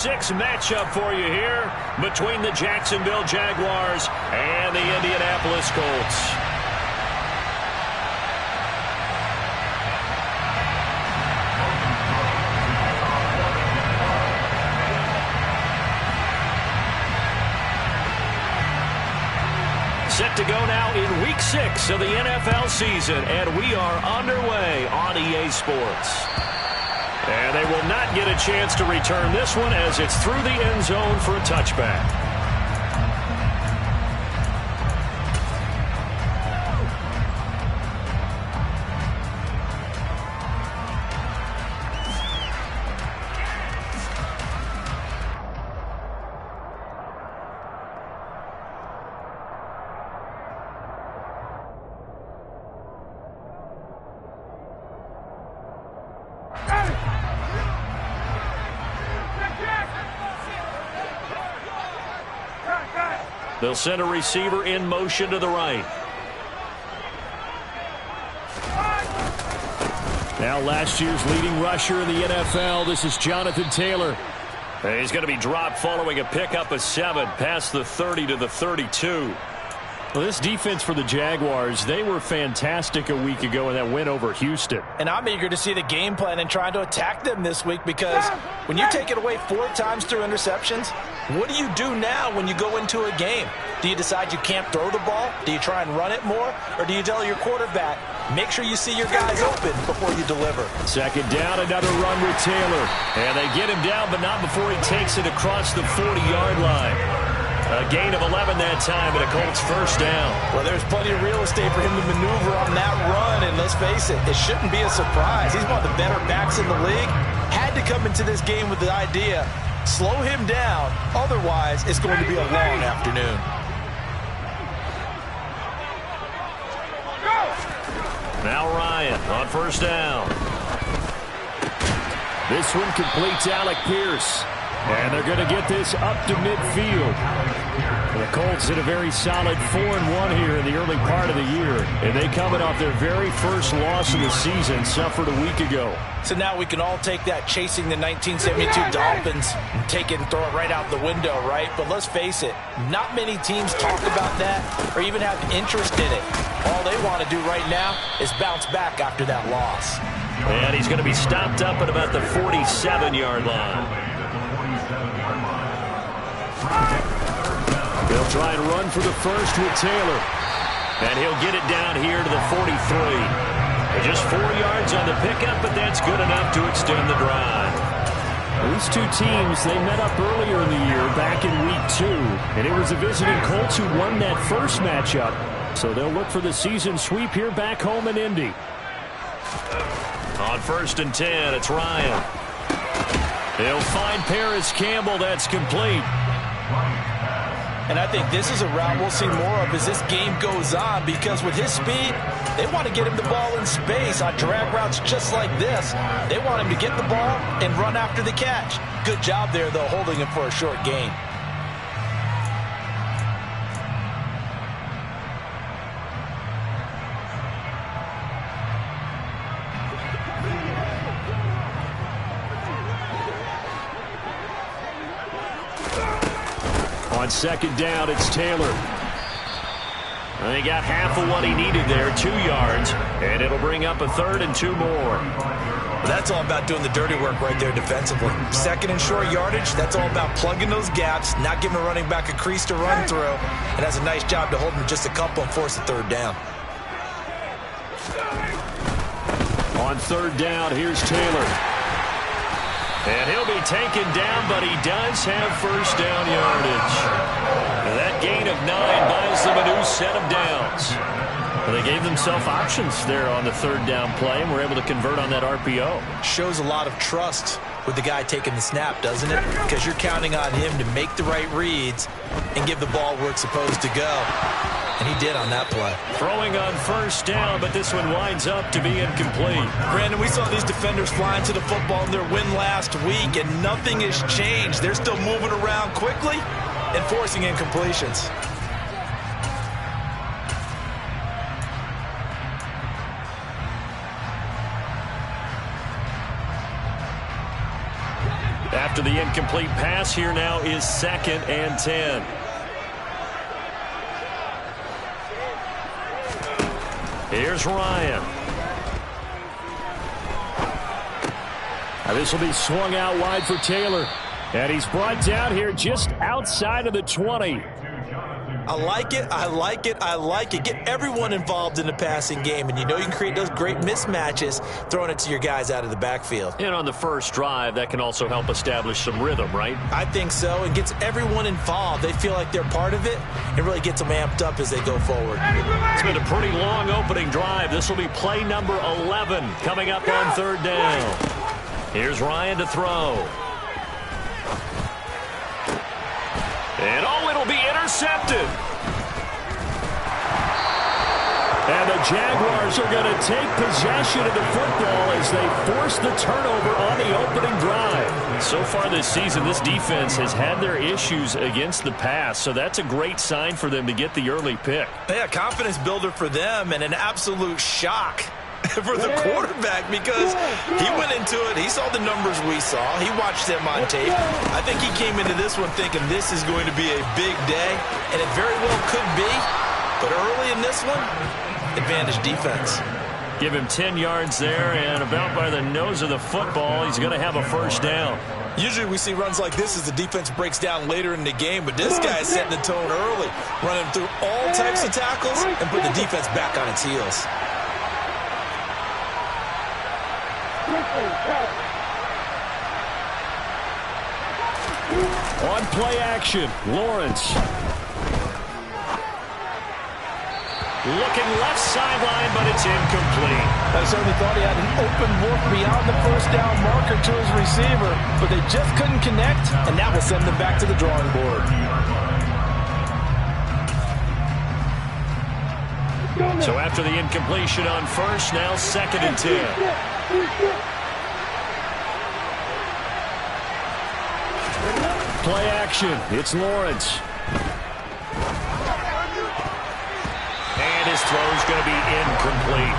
6 matchup for you here between the Jacksonville Jaguars and the Indianapolis Colts. Set to go now in Week 6 of the NFL season, and we are underway on EA Sports. And they will not get a chance to return this one as it's through the end zone for a touchback. They'll send a receiver in motion to the right. Now last year's leading rusher in the NFL, this is Jonathan Taylor. He's going to be dropped following a pickup of 7 past the 30 to the 32. Well, this defense for the Jaguars, they were fantastic a week ago in that win over Houston. And I'm eager to see the game plan and trying to attack them this week, because when you take it away 4 times through interceptions, what do you do now when you go into a game? Do you decide you can't throw the ball? Do you try and run it more? Or do you tell your quarterback, make sure you see your guys open before you deliver? Second down, another run with Taylor. And they get him down, but not before he takes it across the 40-yard line. A gain of 11 that time, and a Colts first down. Well, there's plenty of real estate for him to maneuver on that run, and let's face it, it shouldn't be a surprise. He's one of the better backs in the league. Had to come into this game with the idea, slow him down, otherwise it's going to be a long afternoon. Now Ryan on first down. This one completes Alec Pierce. And they're going to get this up to midfield. The Colts hit a very solid 4-1 here in the early part of the year. And they coming off their very first loss of the season, suffered a week ago. So now we can all take that chasing the 1972 Dolphins and take it and throw it right out the window, right? But let's face it, not many teams talk about that or even have interest in it. All they want to do right now is bounce back after that loss. And he's going to be stopped up at about the 47-yard line. They'll try and run for the first with Taylor. And he'll get it down here to the 43. Just 4 yards on the pickup, but that's good enough to extend the drive. These two teams, they met up earlier in the year, back in Week 2. And it was the visiting Colts who won that first matchup. So they'll look for the season sweep here back home in Indy. On first and 10, it's Ryan. They'll find Paris Campbell. That's complete. And I think this is a route we'll see more of as this game goes on, because with his speed, they want to get him the ball in space on drag routes just like this. They want him to get the ball and run after the catch. Good job there, though, holding him for a short gain. On second down, it's Taylor. And he got half of what he needed there, 2 yards, and it'll bring up a 3rd and 2 more. Well, that's all about doing the dirty work right there defensively. Second and short yardage, that's all about plugging those gaps, not giving a running back a crease to run through, and has a nice job to hold him just a couple and force the 3rd down. On 3rd down, here's Taylor. And he'll be taken down, but he does have first down yardage. And that gain of 9 buys them a new set of downs. Well, they gave themselves options there on the 3rd down play, and were able to convert on that RPO. Shows a lot of trust with the guy taking the snap, doesn't it? Because you're counting on him to make the right reads and give the ball where it's supposed to go. And he did on that play. Throwing on first down, but this one winds up to be incomplete. Brandon, we saw these defenders flying to the football in their win last week, and nothing has changed. They're still moving around quickly and forcing incompletions. After the incomplete pass, here now is 2nd and 10. Here's Ryan. Now this will be swung out wide for Taylor. And he's brought down here just outside of the 20. I like it, I like it, I like it. Get everyone involved in the passing game, and you know you can create those great mismatches throwing it to your guys out of the backfield. And on the first drive, that can also help establish some rhythm, right? I think so. It gets everyone involved. They feel like they're part of it and really gets them amped up as they go forward. It's been a pretty long opening drive. This will be play number 11 coming up on 3rd down. Here's Ryan to throw. And it'll be intercepted. And the Jaguars are going to take possession of the football as they force the turnover on the opening drive. So far this season, this defense has had their issues against the pass, so that's a great sign for them to get the early pick. Yeah, confidence builder for them and an absolute shock for the quarterback because he went into it. He saw the numbers we saw. He watched them on tape. I think he came into this one thinking this is going to be a big day, and it very well could be. But early in this one, advantage defense. Give him 10 yards there, and about by the nose of the football, he's going to have a first down. Usually we see runs like this as the defense breaks down later in the game, but this guy is setting the tone early, running through all types of tackles and put the defense back on its heels. On play action, Lawrence. Looking left sideline, but it's incomplete. I certainly thought he had an open look beyond the first down marker to his receiver, but they just couldn't connect, and that will send them back to the drawing board. So after the incompletion on first, now 2nd and 10. Play action, it's Lawrence. And his throw's going to be incomplete.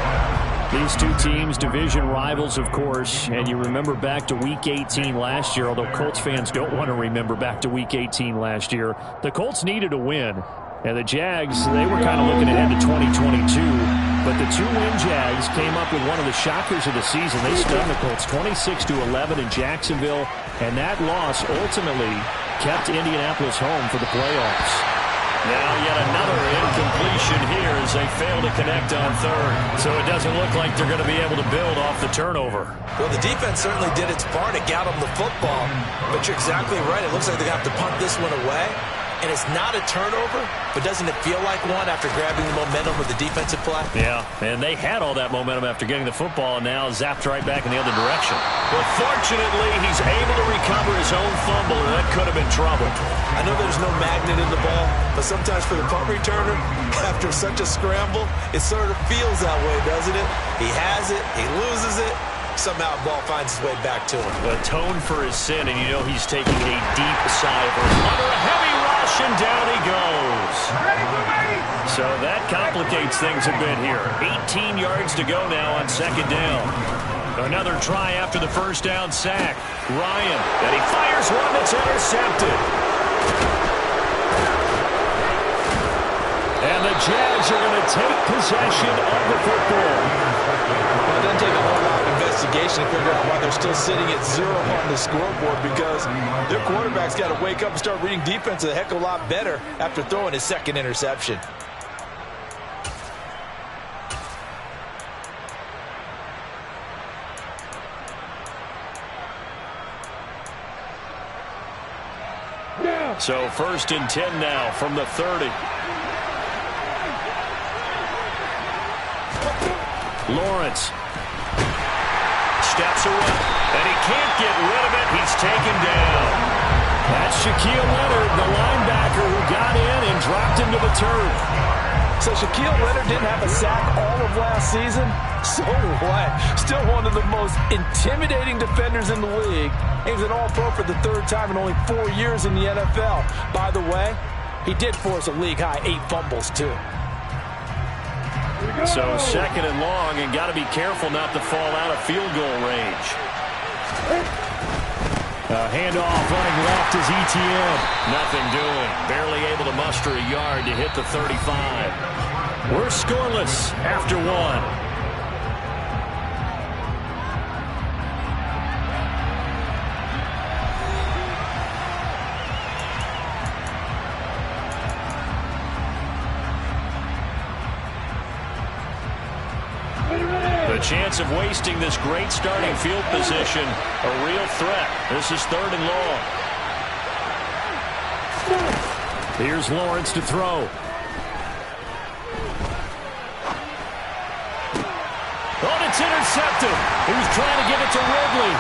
These two teams, division rivals, of course, and you remember back to Week 18 last year, although Colts fans don't want to remember back to Week 18 last year. The Colts needed a win, and the Jags, they were kind of looking ahead to 2022, but the two-win Jags came up with one of the shockers of the season. They stunned the Colts 26-11 in Jacksonville, and that loss ultimately kept Indianapolis home for the playoffs. Now yet another incompletion here as they fail to connect on 3rd. So it doesn't look like they're going to be able to build off the turnover. Well, the defense certainly did its part. It got them the football. But you're exactly right. It looks like they're going to have to punt this one away. And it's not a turnover, but doesn't it feel like one after grabbing the momentum with the defensive play? Yeah, and they had all that momentum after getting the football and now zapped right back in the other direction. But fortunately, he's able to recover his own fumble, and that could have been trouble. I know there's no magnet in the ball, but sometimes for the punt returner, after such a scramble, it sort of feels that way, doesn't it? He has it, he loses it, somehow the ball finds its way back to him. Atone for his sin, and you know he's taking a deep sigh of relief. Under a heavy rush, and down he goes. So that complicates things a bit here. 18 yards to go now on 2nd down. Another try after the first down sack. Ryan, and he fires one that's intercepted. And the Jags are going to take possession of the football. Well, it doesn't take a whole lot of investigation to figure out why they're still sitting at 0 on the scoreboard, because their quarterback's got to wake up and start reading defense a heck of a lot better after throwing his 2nd interception. So 1st and 10 now from the 30. Lawrence steps away, and he can't get rid of it. He's taken down. That's Shaquille Leonard, the linebacker who got in and dropped him to the turf. So Shaquille Leonard didn't have a sack all of last season. So what? Still one of the most intimidating defenders in the league. He was an All-Pro for the 3rd time in only 4 years in the NFL. By the way, he did force a league-high 8 fumbles, too. So 2nd and long, and got to be careful not to fall out of field goal range. Handoff running left is ETN. Nothing doing. Barely able to muster a yard to hit the 35. We're scoreless after one. The chance of wasting this great starting field position, a real threat. This is 3rd and long. Here's Lawrence to throw. Oh, it's intercepted. He was trying to give it to Ridley.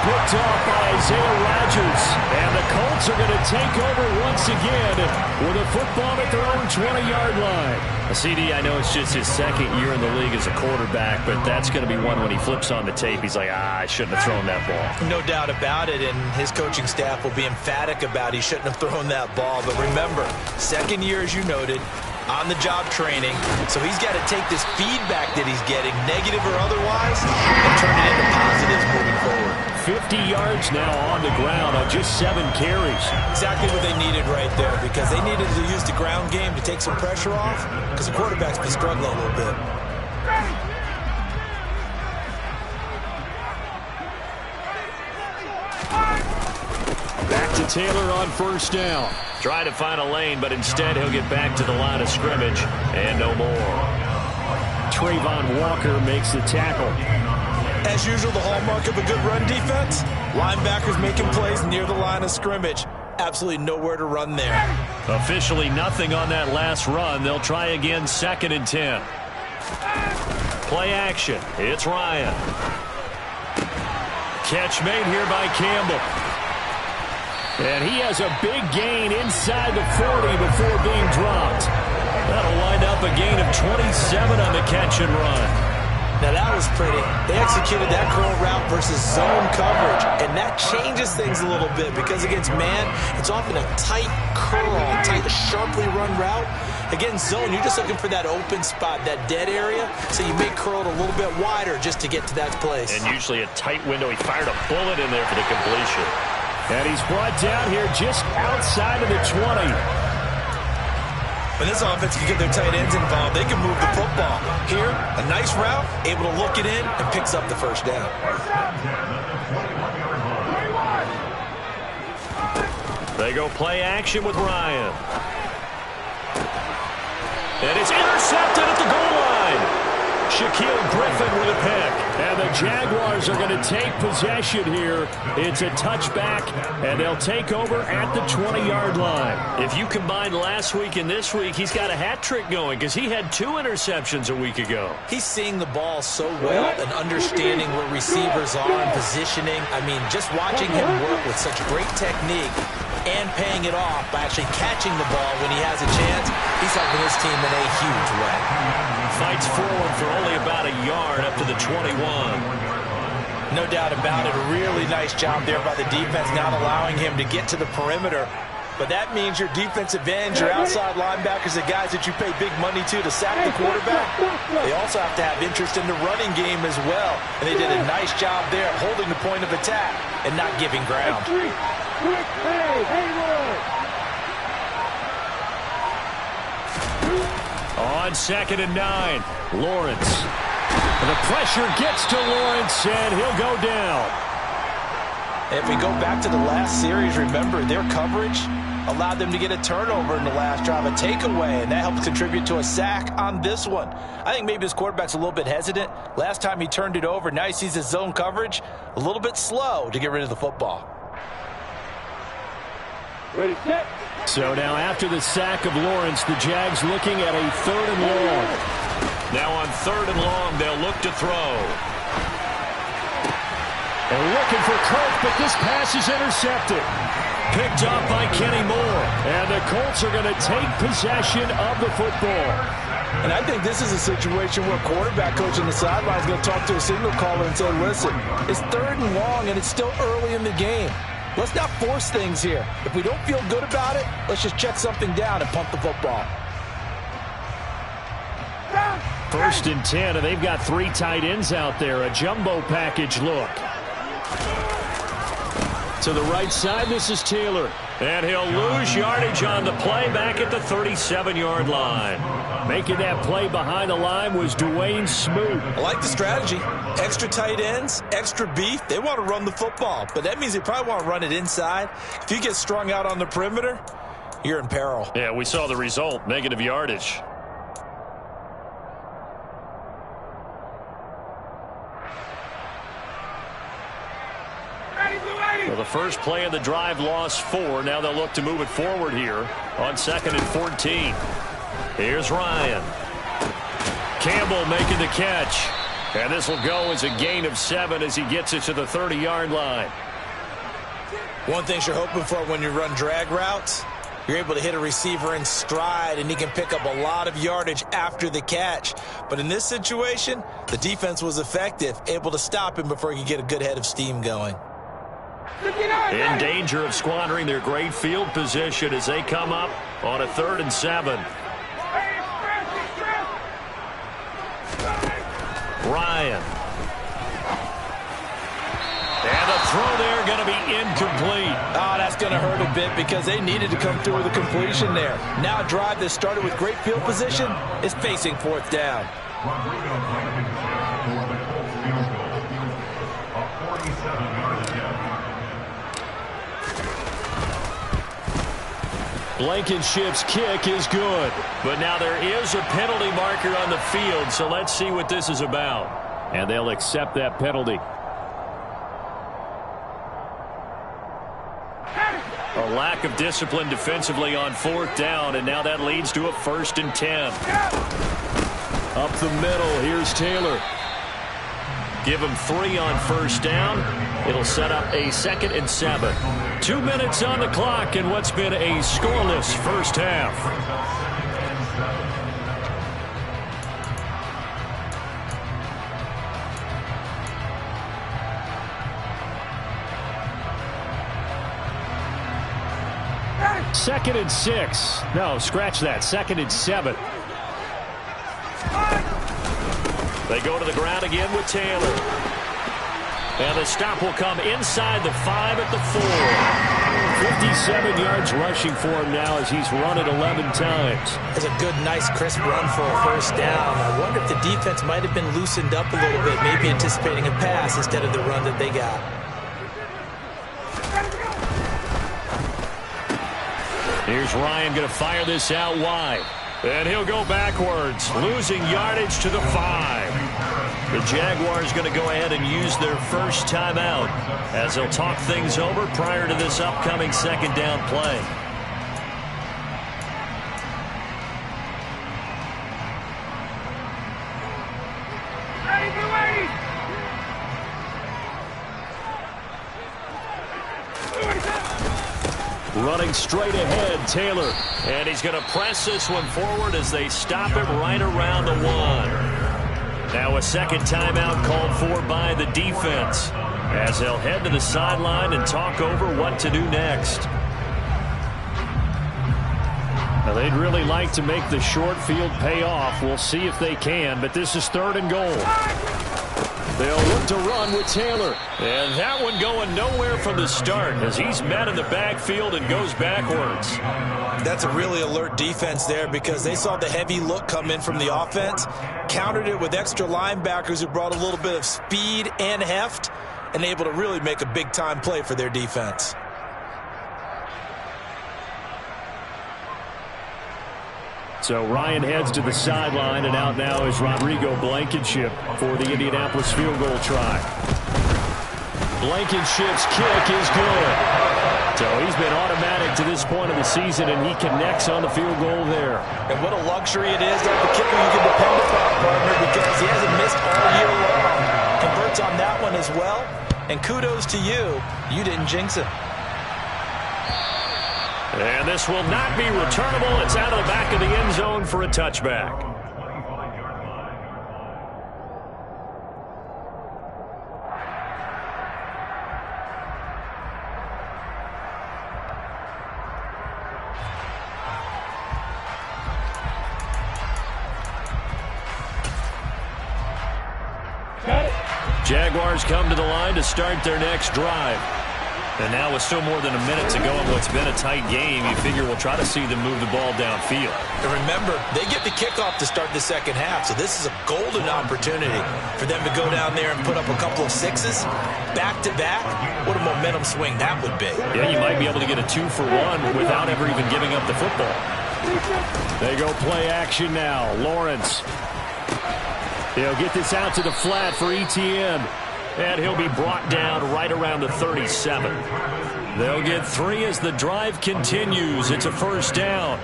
Picked off by Isaiah Rodgers. And the Colts are going to take over once again with a football at their own 20-yard line. CD, I know it's just his 2nd year in the league as a quarterback, but that's going to be one when he flips on the tape. He's like, I shouldn't have thrown that ball. No doubt about it, and his coaching staff will be emphatic about he shouldn't have thrown that ball. But remember, 2nd year, as you noted, on-the-job training. So he's got to take this feedback that he's getting, negative or otherwise, and turn it into positives moving forward. 50 yards now on the ground on just 7 carries. Exactly what they needed right there, because they needed to use the ground game to take some pressure off, because the quarterback's been struggling a little bit. Back to Taylor on 1st down. Try to find a lane, but instead he'll get back to the line of scrimmage and no more. Trayvon Walker makes the tackle. As usual, the hallmark of a good run defense, linebackers making plays near the line of scrimmage. Absolutely nowhere to run there. Officially nothing on that last run. They'll try again, 2nd and 10. Play action. It's Ryan. Catch made here by Campbell. And he has a big gain inside the 40 before being dropped. That'll wind up a gain of 27 on the catch and run. Now that was pretty. They executed that curl route versus zone coverage, and that changes things a little bit because against man, it's often a tight curl, tight, sharply run route. Against zone, you're just looking for that open spot, that dead area, so you may curl it a little bit wider just to get to that place. And usually a tight window. He fired a bullet in there for the completion. And he's brought down here just outside of the 20. When this offense can get their tight ends involved, they can move the football. Here, a nice route, able to look it in, and picks up the 1st down. They go play action with Ryan. And it's intercepted at the goal line. Shaquille Griffin with a pick. And the Jaguars are going to take possession here. It's a touchback, and they'll take over at the 20-yard line. If you combine last week and this week, he's got a hat trick going because he had 2 interceptions a week ago. He's seeing the ball so well and understanding where receivers are and positioning. I mean, just watching him work with such great technique and paying it off by actually catching the ball when he has a chance, he's helping his team in a huge way. Fights forward for only about a yard up to the 21. No doubt about it. A really nice job there by the defense, not allowing him to get to the perimeter. But that means your defensive ends, your outside linebackers, the guys that you pay big money to sack the quarterback, they also have to have interest in the running game as well. And they did a nice job there holding the point of attack and not giving ground. On 2nd and 9, Lawrence. And the pressure gets to Lawrence, and he'll go down. If we go back to the last series, remember, their coverage allowed them to get a turnover in the last drive, a takeaway, and that helped contribute to a sack on this one. I think maybe his quarterback's a little bit hesitant. Last time he turned it over, now he sees his zone coverage a little bit slow to get rid of the football. Ready, set. So now after the sack of Lawrence, the Jags looking at a 3rd and long. Now on 3rd and long, they'll look to throw. They're looking for Kirk, but this pass is intercepted. Picked up by Kenny Moore. And the Colts are going to take possession of the football. And I think this is a situation where quarterback coach on the sideline is going to talk to a signal caller and say, listen, it's 3rd and long, and it's still early in the game. Let's not force things here. If we don't feel good about it, let's just check something down and pump the football. 1st and 10, and they've got 3 tight ends out there. A jumbo package look. To the right side, this is Taylor. And he'll lose yardage on the play back at the 37-yard line. Making that play behind the line was Dwayne Smoot. I like the strategy. Extra tight ends, extra beef. They want to run the football, but that means they probably want to run it inside. If you get strung out on the perimeter, you're in peril. Yeah, we saw the result, negative yardage. Well, the first play of the drive lost 4. Now they'll look to move it forward here on 2nd and 14. Here's Ryan. Campbell making the catch. And this will go as a gain of 7 as he gets it to the 30-yard line. One thing you're hoping for when you run drag routes, you're able to hit a receiver in stride, and he can pick up a lot of yardage after the catch. But in this situation, the defense was effective, able to stop him before he could get a good head of steam going. In danger of squandering their great field position as they come up on a 3rd and 7. Ryan. And the throw there going to be incomplete. Oh, that's going to hurt a bit because they needed to come through with a completion there. Now a drive that started with great field position is facing 4th down. Blankenship's kick is good. But now there is a penalty marker on the field, so let's see what this is about. And they'll accept that penalty. A lack of discipline defensively on 4th down, and now that leads to a 1st and 10. Up the middle, here's Taylor. Give him 3 on 1st down. It'll set up a 2nd and 7. 2 minutes on the clock in what's been a scoreless first half. Second and 6. No, scratch that. 2nd and 7. They go to the ground again with Taylor. And the stop will come inside the 5 at the 4. 57 yards rushing for him now as he's run it 11 times. It's a good, nice, crisp run for a 1st down. I wonder if the defense might have been loosened up a little bit, maybe anticipating a pass instead of the run that they got. Here's Ryan going to fire this out wide. And he'll go backwards, losing yardage to the 5. The Jaguars going to go ahead and use their first timeout as they'll talk things over prior to this upcoming 2nd down play. Running straight ahead, Taylor. And he's going to press this one forward as they stop it right around the 1. Now a 2nd timeout called for by the defense as they'll head to the sideline and talk over what to do next. Now they'd really like to make the short field pay off. We'll see if they can, but this is 3rd and goal. They'll look to run with Taylor. And that one going nowhere from the start as he's met in the backfield and goes backwards. That's a really alert defense there because they saw the heavy look come in from the offense, countered it with extra linebackers who brought a little bit of speed and heft, and able to really make a big-time play for their defense. So Ryan heads to the sideline, and out now is Rodrigo Blankenship for the Indianapolis field goal try. Blankenship's kick is good. So he's been automatic to this point of the season, and he connects on the field goal there. And what a luxury it is to have a kicker you can depend upon, partner, because he hasn't missed all year long. Converts on that one as well, and kudos to you. You didn't jinx it. And this will not be returnable. It's out of the back of the end zone for a touchback. Jaguars come to the line to start their next drive. And now with still more than a minute to go in what's been a tight game, you figure we'll try to see them move the ball downfield. And remember, they get the kickoff to start the second half, so this is a golden opportunity for them to go down there and put up a couple of sixes back-to-back. What a momentum swing that would be. Yeah, you might be able to get a 2-for-1 without ever even giving up the football. They go play action now. Lawrence. He'll get this out to the flat for Etienne. And he'll be brought down right around the 37. They'll get 3 as the drive continues. It's a first down.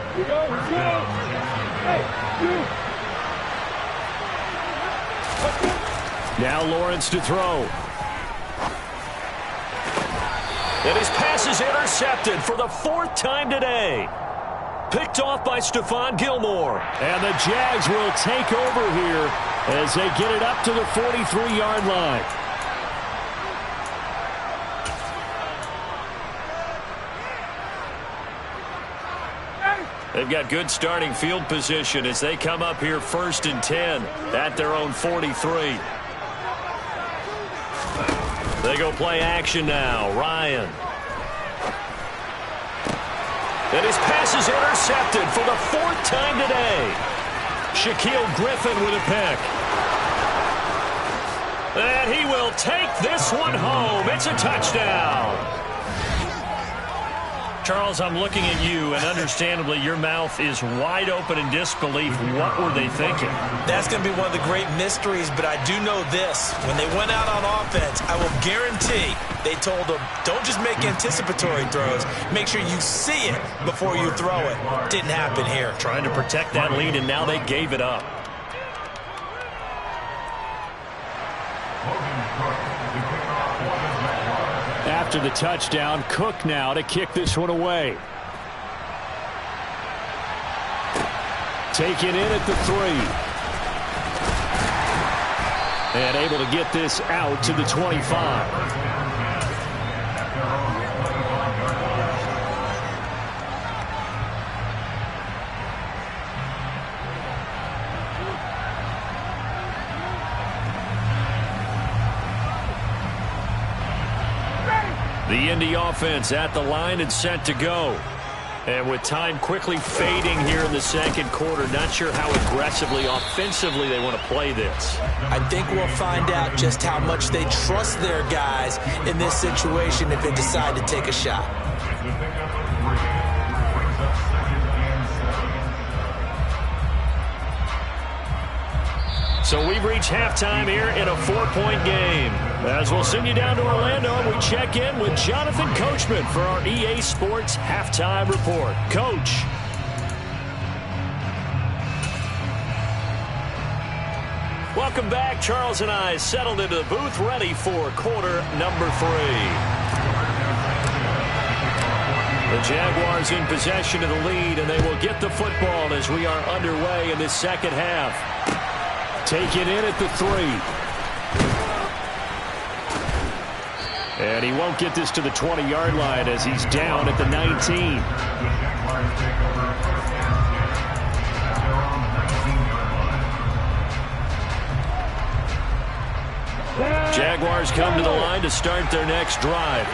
Now Lawrence to throw. And his pass is intercepted for the 4th time today. Picked off by Stephon Gilmore. And the Jags will take over here as they get it up to the 43-yard line. They've got good starting field position as they come up here 1st and 10 at their own 43. They go play action now. Ryan. And his pass is intercepted for the 4th time today. Shaquille Griffin with a pick. And he will take this one home. It's a touchdown. Charles, I'm looking at you, and understandably, your mouth is wide open in disbelief. What were they thinking? That's going to be one of the great mysteries, but I do know this. When they went out on offense, I will guarantee they told them, don't just make anticipatory throws. Make sure you see it before you throw it. Didn't happen here. Trying to protect that lead, and now they gave it up. After the touchdown, Cook now to kick this one away. Taken in at the 3. And able to get this out to the 25. The Indy offense at the line and set to go. And with time quickly fading here in the second quarter, not sure how aggressively, offensively they want to play this. I think we'll find out just how much they trust their guys in this situation if they decide to take a shot. So we've reached halftime here in a 4-point game. As we'll send you down to Orlando, and we check in with Jonathan Coachman for our EA Sports Halftime Report. Coach. Welcome back. Charles and I settled into the booth, ready for quarter number 3. The Jaguars in possession of the lead, and they will get the football as we are underway in this second half. Taken in at the 3. And he won't get this to the 20-yard line as he's down at the 19. Jaguars come to the line to start their next drive.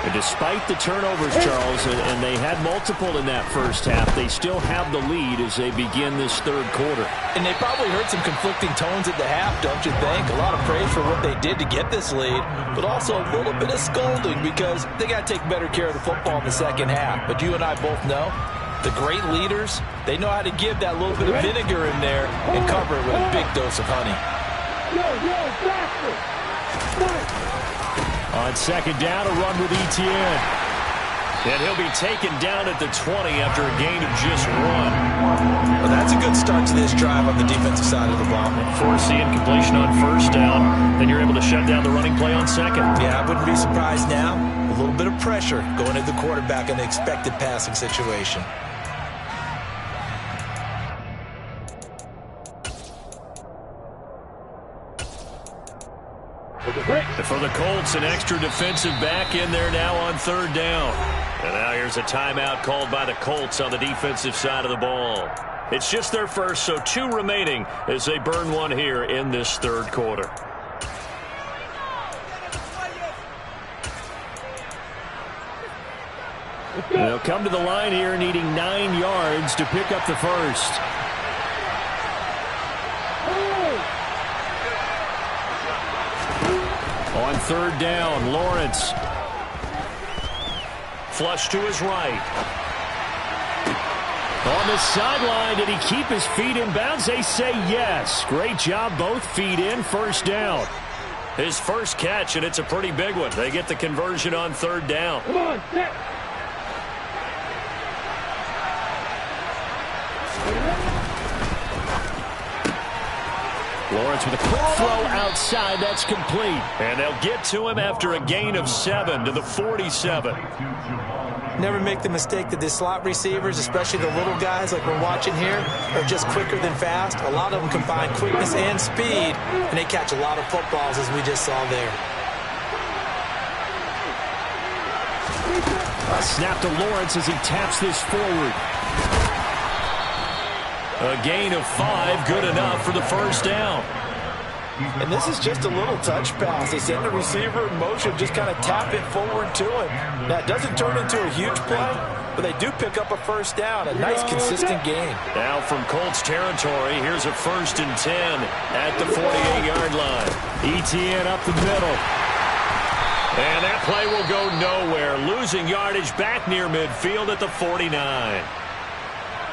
And despite the turnovers, Charles, and they had multiple in that first half, they still have the lead as they begin this third quarter. And they probably heard some conflicting tones at the half, don't you think? A lot of praise for what they did to get this lead, but also a little bit of scolding because they got to take better care of the football in the second half. But you and I both know the great leaders, they know how to give that little bit of vinegar in there and cover it with a big dose of honey. On second down, a run with Etienne. And he'll be taken down at the 20 after a gain of just 1. Well, that's a good start to this drive on the defensive side of the ball. Force the incompletion on first down, then you're able to shut down the running play on second. Yeah, I wouldn't be surprised now. A little bit of pressure going at the quarterback in the expected passing situation. For the Colts, an extra defensive back in there now on third down. And now here's a timeout called by the Colts on the defensive side of the ball. It's just their first, so 2 remaining as they burn one here in this third quarter. They'll come to the line here needing 9 yards to pick up the first. On third down, Lawrence. Flush to his right. On the sideline, did he keep his feet in bounds? They say yes. Great job, both feet in, first down. His first catch, and it's a pretty big one. They get the conversion on third down. Come on, set. Lawrence with a quick throw outside. That's complete. And they'll get to him after a gain of 7 to the 47. Never make the mistake that the slot receivers, especially the little guys like we're watching here, are just quicker than fast. A lot of them combine quickness and speed, and they catch a lot of footballs, as we just saw there. A snap to Lawrence as he taps this forward. A gain of 5, good enough for the first down. And this is just a little touch pass. They send the receiver in motion, just kind of tap it forward to him. Now, it doesn't turn into a huge play, but they do pick up a first down. A nice, consistent gain. Now from Colts territory, here's a 1st and 10 at the 48-yard line. ETN up the middle. And that play will go nowhere. Losing yardage back near midfield at the 49.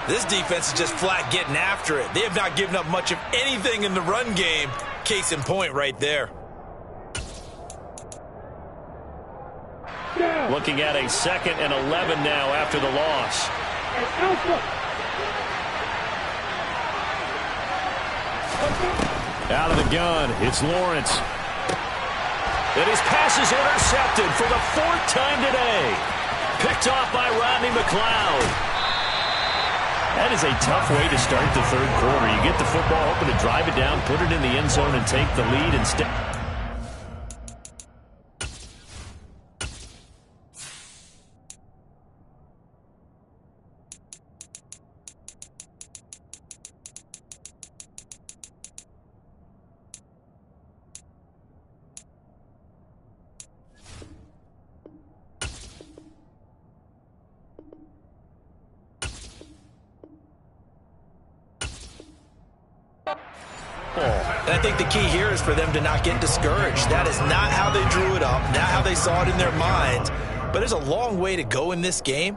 This defense is just flat getting after it. They have not given up much of anything in the run game. Case in point right there. Looking at a 2nd and 11 now after the loss. Out of the gun, it's Lawrence. And his pass is intercepted for the 4th time today. Picked off by Rodney McLeod. That is a tough way to start the 3rd quarter. You get the football, hoping to drive it down, put it in the end zone, and take the lead instead. And I think the key here is for them to not get discouraged. That is not how they drew it up, not how they saw it in their minds. But there's a long way to go in this game.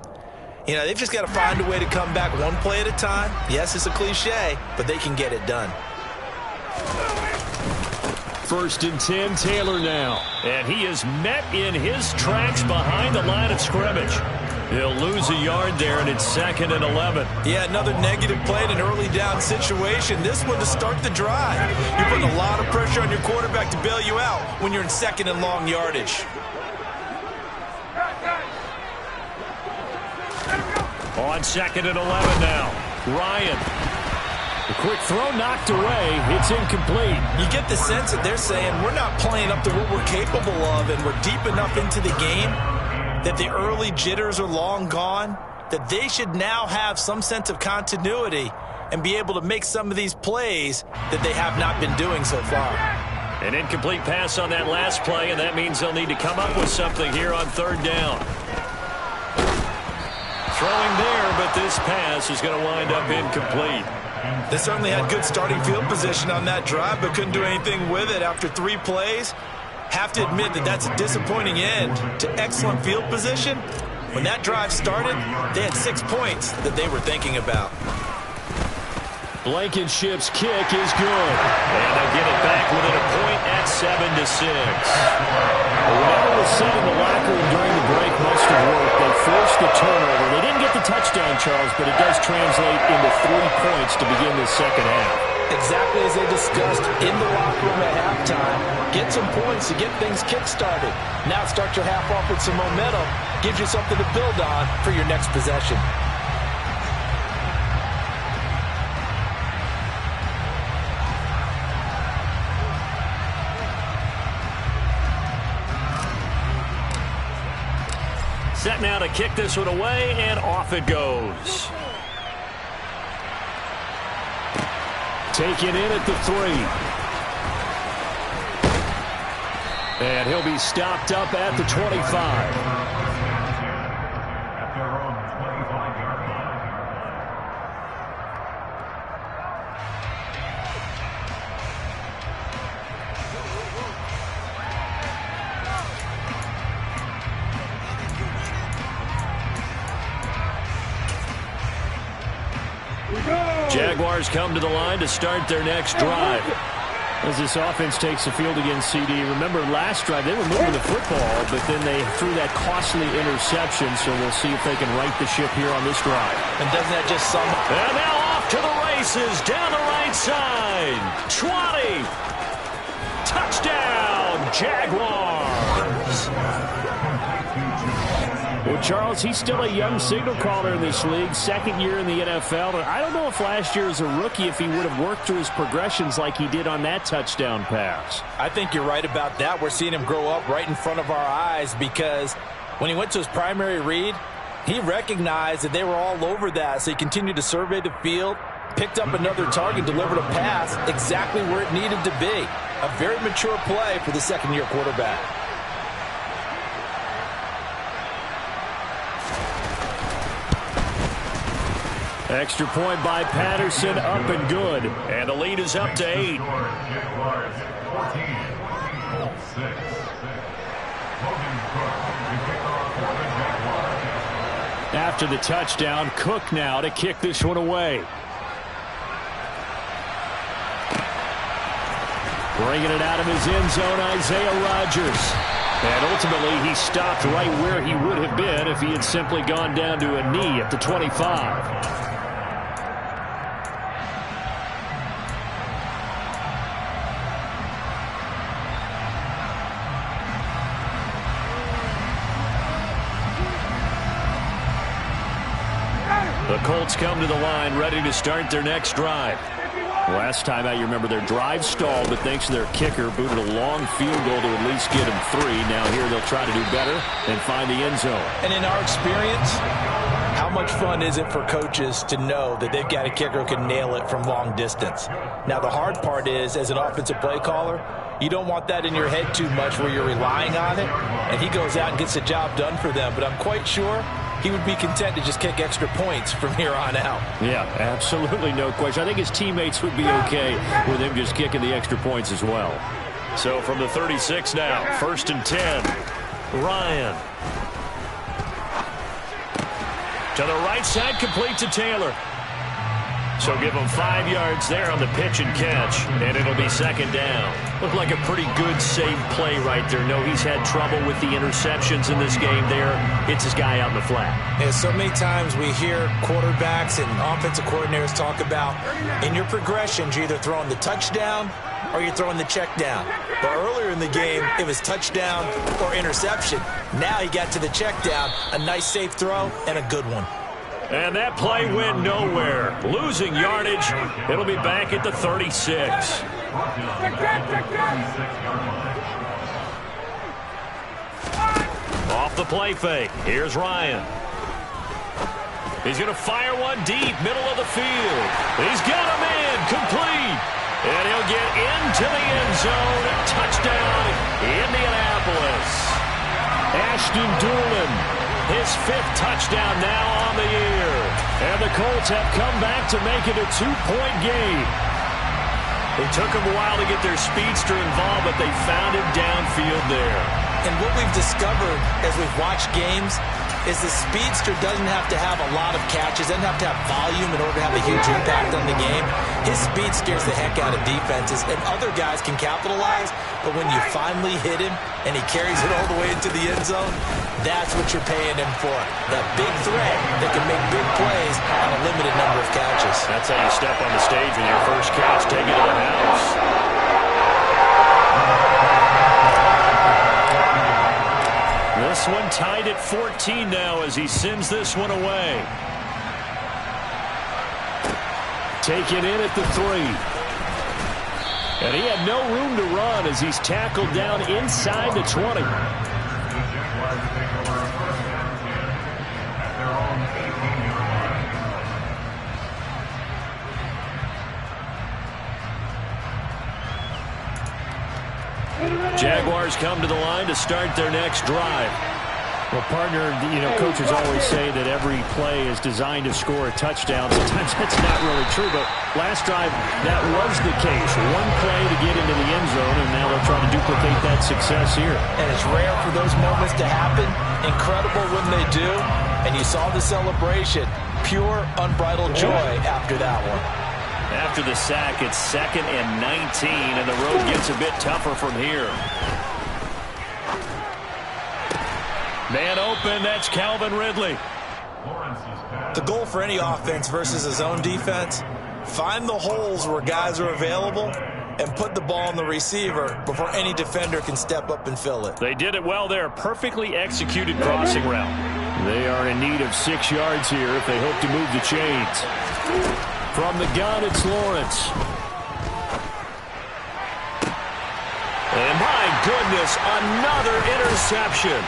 You know, they've just got to find a way to come back one play at a time. Yes, it's a cliche, but they can get it done. 1st and 10, Taylor now. And he is met in his tracks behind the line of scrimmage. He'll lose a yard there, and it's 2nd and 11. Yeah, another negative play in an early down situation. This one to start the drive. You're putting a lot of pressure on your quarterback to bail you out when you're in 2nd and long yardage. On 2nd and 11 now. Ryan. The quick throw knocked away. It's incomplete. You get the sense that they're saying we're not playing up to what we're capable of, and we're deep enough into the game that the early jitters are long gone, that they should now have some sense of continuity and be able to make some of these plays that they have not been doing so far. An incomplete pass on that last play, and that means they'll need to come up with something here on 3rd down. Throwing there, but this pass is going to wind up incomplete. They certainly had good starting field position on that drive, but couldn't do anything with it after 3 plays. Have to admit that that's a disappointing end to excellent field position. When that drive started, they had 6 points that they were thinking about. Blankenship's kick is good. And they'll get it back within a point at 7-6. Whatever was said in the locker room during the break must have worked. They forced the turnover. They didn't get the touchdown, Charles, but it does translate into 3 points to begin the second half. Exactly as they discussed in the locker room at halftime. Get some points to get things kick-started. Now start your half off with some momentum. Gives you something to build on for your next possession. Set now to kick this one away, and off it goes. Taken in at the 3. And he'll be stopped up at the 25. Jaguars come to the line to start their next drive. As this offense takes the field against CD, remember last drive they were moving the football, but then they threw that costly interception, so we'll see if they can right the ship here on this drive. And doesn't that just sum up? And now off to the races, down the right side. 20. Touchdown, Jaguars. Well, Charles, he's still a young signal caller in this league, second year in the NFL. And I don't know if last year as a rookie, if he would have worked through his progressions like he did on that touchdown pass. I think you're right about that. We're seeing him grow up right in front of our eyes because when he went to his primary read, he recognized that they were all over that, so he continued to survey the field, picked up another target, delivered a pass exactly where it needed to be. A very mature play for the second-year quarterback. Extra point by Patterson, up and good. And the lead is up to 8. After the touchdown, Cook now to kick this one away. Bringing it out of his end zone, Isaiah Rodgers. And ultimately, he stopped right where he would have been if he had simply gone down to a knee at the 25. The Colts come to the line ready to start their next drive. Last time out, you remember their drive stalled, but thanks to their kicker, booted a long field goal to at least get them 3. Now here they'll try to do better and find the end zone. And in our experience, how much fun is it for coaches to know that they've got a kicker who can nail it from long distance? Now the hard part is, as an offensive play caller, you don't want that in your head too much where you're relying on it, and he goes out and gets the job done for them. But I'm quite sure he would be content to just kick extra points from here on out. Yeah, absolutely no question. I think his teammates would be okay with him just kicking the extra points as well. So from the 36 now, 1st and 10. Ryan. To the right side, complete to Taylor. So give him 5 yards there on the pitch and catch, and it'll be 2nd down. Looked like a pretty good, safe play right there. No, he's had trouble with the interceptions in this game there. It's his guy out in the flat. And so many times we hear quarterbacks and offensive coordinators talk about in your progressions, you're either throwing the touchdown or you're throwing the check down. But earlier in the game, it was touchdown or interception. Now he got to the check down, a nice safe throw, and a good one. And that play went nowhere. Losing yardage. It'll be back at the 36. Off the play fake. Here's Ryan. He's going to fire one deep, middle of the field. He's got him in, complete. And he'll get into the end zone. Touchdown, Indianapolis. Ashton Doolin. His 5th touchdown now on the year. And the Colts have come back to make it a 2-point game. It took them a while to get their speedster involved, but they found him downfield there. And what we've discovered as we've watched games is the speedster doesn't have to have a lot of catches, doesn't have to have volume in order to have a huge impact on the game. His speed scares the heck out of defenses, and other guys can capitalize, but when you finally hit him and he carries it all the way into the end zone, that's what you're paying him for. That big threat that can make big plays on a limited number of catches. That's how you step on the stage with your first catch, take it to the house. This one tied at 14 now as he sends this one away. Taken in at the 3. And he had no room to run as he's tackled down inside the 20. Jaguars come to the line to start their next drive. Well, partner, coaches always say that every play is designed to score a touchdown. Sometimes that's not really true, but last drive, that was the case. One play to get into the end zone, and now they'll try to duplicate that success here. And it's rare for those moments to happen. Incredible when they do. And you saw the celebration. pure, unbridled joy after that one. After the sack, it's 2nd and 19, and the road gets a bit tougher from here. Man open, that's Calvin Ridley. The goal for any offense versus his own defense, find the holes where guys are available and put the ball on the receiver before any defender can step up and fill it. They did it well there. Perfectly executed crossing route. They are in need of 6 yards here if they hope to move the chains. From the gun, it's Lawrence. And my goodness, another interception.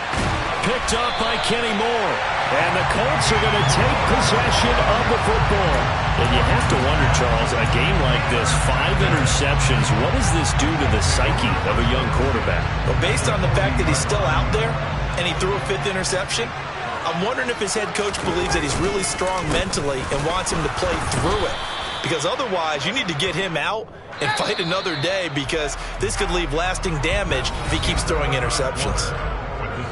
Picked up by Kenny Moore. And the Colts are going to take possession of the football. And you have to wonder, Charles, a game like this, 5 interceptions, what does this do to the psyche of a young quarterback? Well, based on the fact that he's still out there and he threw a 5th interception, I'm wondering if his head coach believes that he's really strong mentally and wants him to play through it. Because otherwise, you need to get him out and fight another day, because this could leave lasting damage if he keeps throwing interceptions.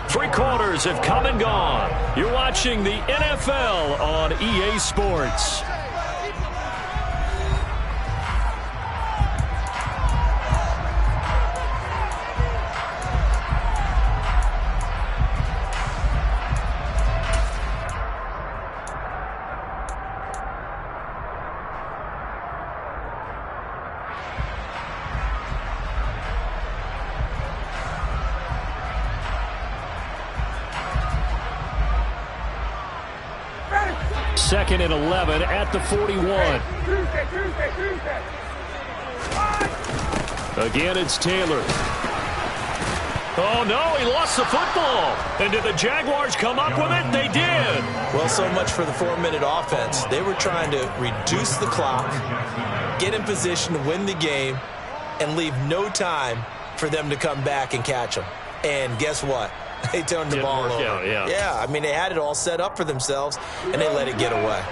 3 quarters have come and gone. You're watching the NFL on EA Sports. Second and 11 at the 41. Again, it's Taylor. Oh, no, he lost the football. And did the Jaguars come up with it? They did. Well, so much for the 4-minute offense. They were trying to reduce the clock, get in position to win the game, and leave no time for them to come back and catch them. And guess what? They turned the ball over. Yeah, I mean, they had it all set up for themselves, and they let it get away.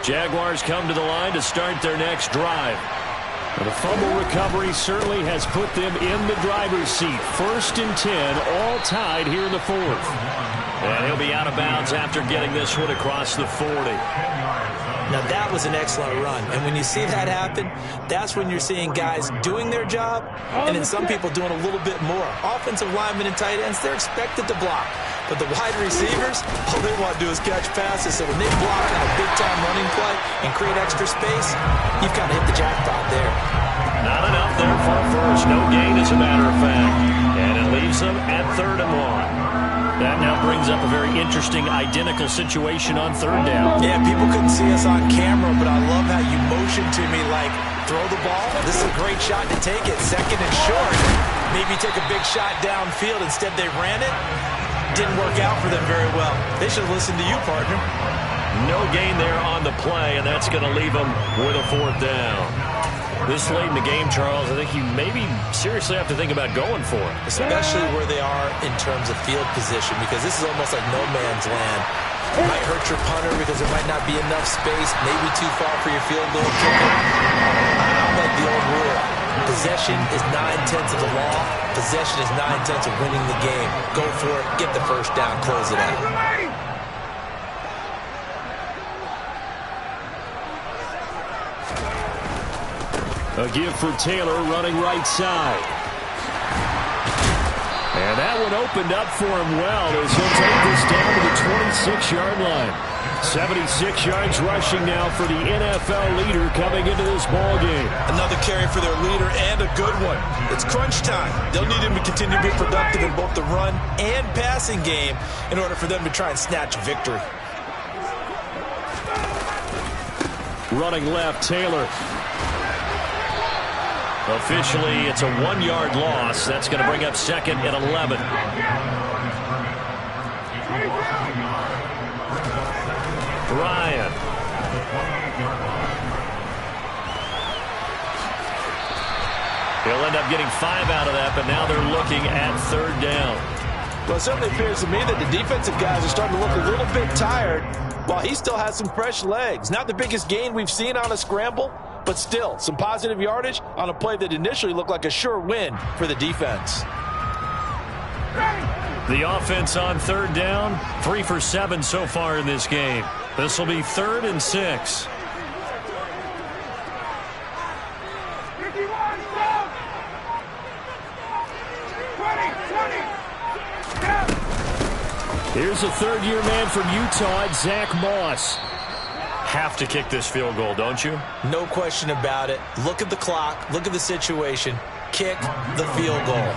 Jaguars come to the line to start their next drive. The fumble recovery certainly has put them in the driver's seat. 1st and 10, all tied here in the 4th. And he'll be out of bounds after getting this one across the 40. Now, that was an excellent run. And when you see that happen, that's when you're seeing guys doing their job, and then some people doing a little bit more. Offensive linemen and tight ends, they're expected to block. But the wide receivers, all they want to do is catch passes. So when they block on a big-time running play and create extra space, you've got to hit the jackpot there. Not enough there for a first. No gain, as a matter of fact. And it leaves them at 3rd and 1. That now brings up a very interesting identical situation on 3rd down. Yeah, people couldn't see us on camera, but I love how you motioned to me like, throw the ball. This is a great shot to take it. 2nd and short. Maybe take a big shot downfield. Instead, they ran it. Didn't work out for them very well. They should have listened to you, partner. No gain there on the play, and that's going to leave them with a 4th down. This late in the game, Charles, I think you maybe seriously have to think about going for it. Especially where they are in terms of field position, because this is almost like no man's land. It might hurt your punter because there might not be enough space, maybe too far for your field goal kicker. I like the old rule. Possession is 9/10 of the law. Possession is 9/10 of winning the game. Go for it, get the first down, close it out. A give for Taylor running right side. And that one opened up for him well as he'll take this down to the 26-yard line. 76 yards rushing now for the NFL leader coming into this ball game. Another carry for their leader, and a good one. It's crunch time. They'll need him to continue to be productive in both the run and passing game in order for them to try and snatch victory. Running left, Taylor. Officially, it's a 1-yard loss. That's going to bring up 2nd and 11. Ryan. He'll end up getting 5 out of that, but now they're looking at 3rd down. Well, it certainly appears to me that the defensive guys are starting to look a little bit tired while he still has some fresh legs. Not the biggest gain we've seen on a scramble, but still some positive yardage on a play that initially looked like a sure win for the defense. The offense on 3rd down, 3 for 7 so far in this game. This will be 3rd and 6. Here's a third-year man from Utah, Zach Moss. Have to kick this field goal, don't you? No question about it. Look at the clock. Look at the situation. Kick the field goal.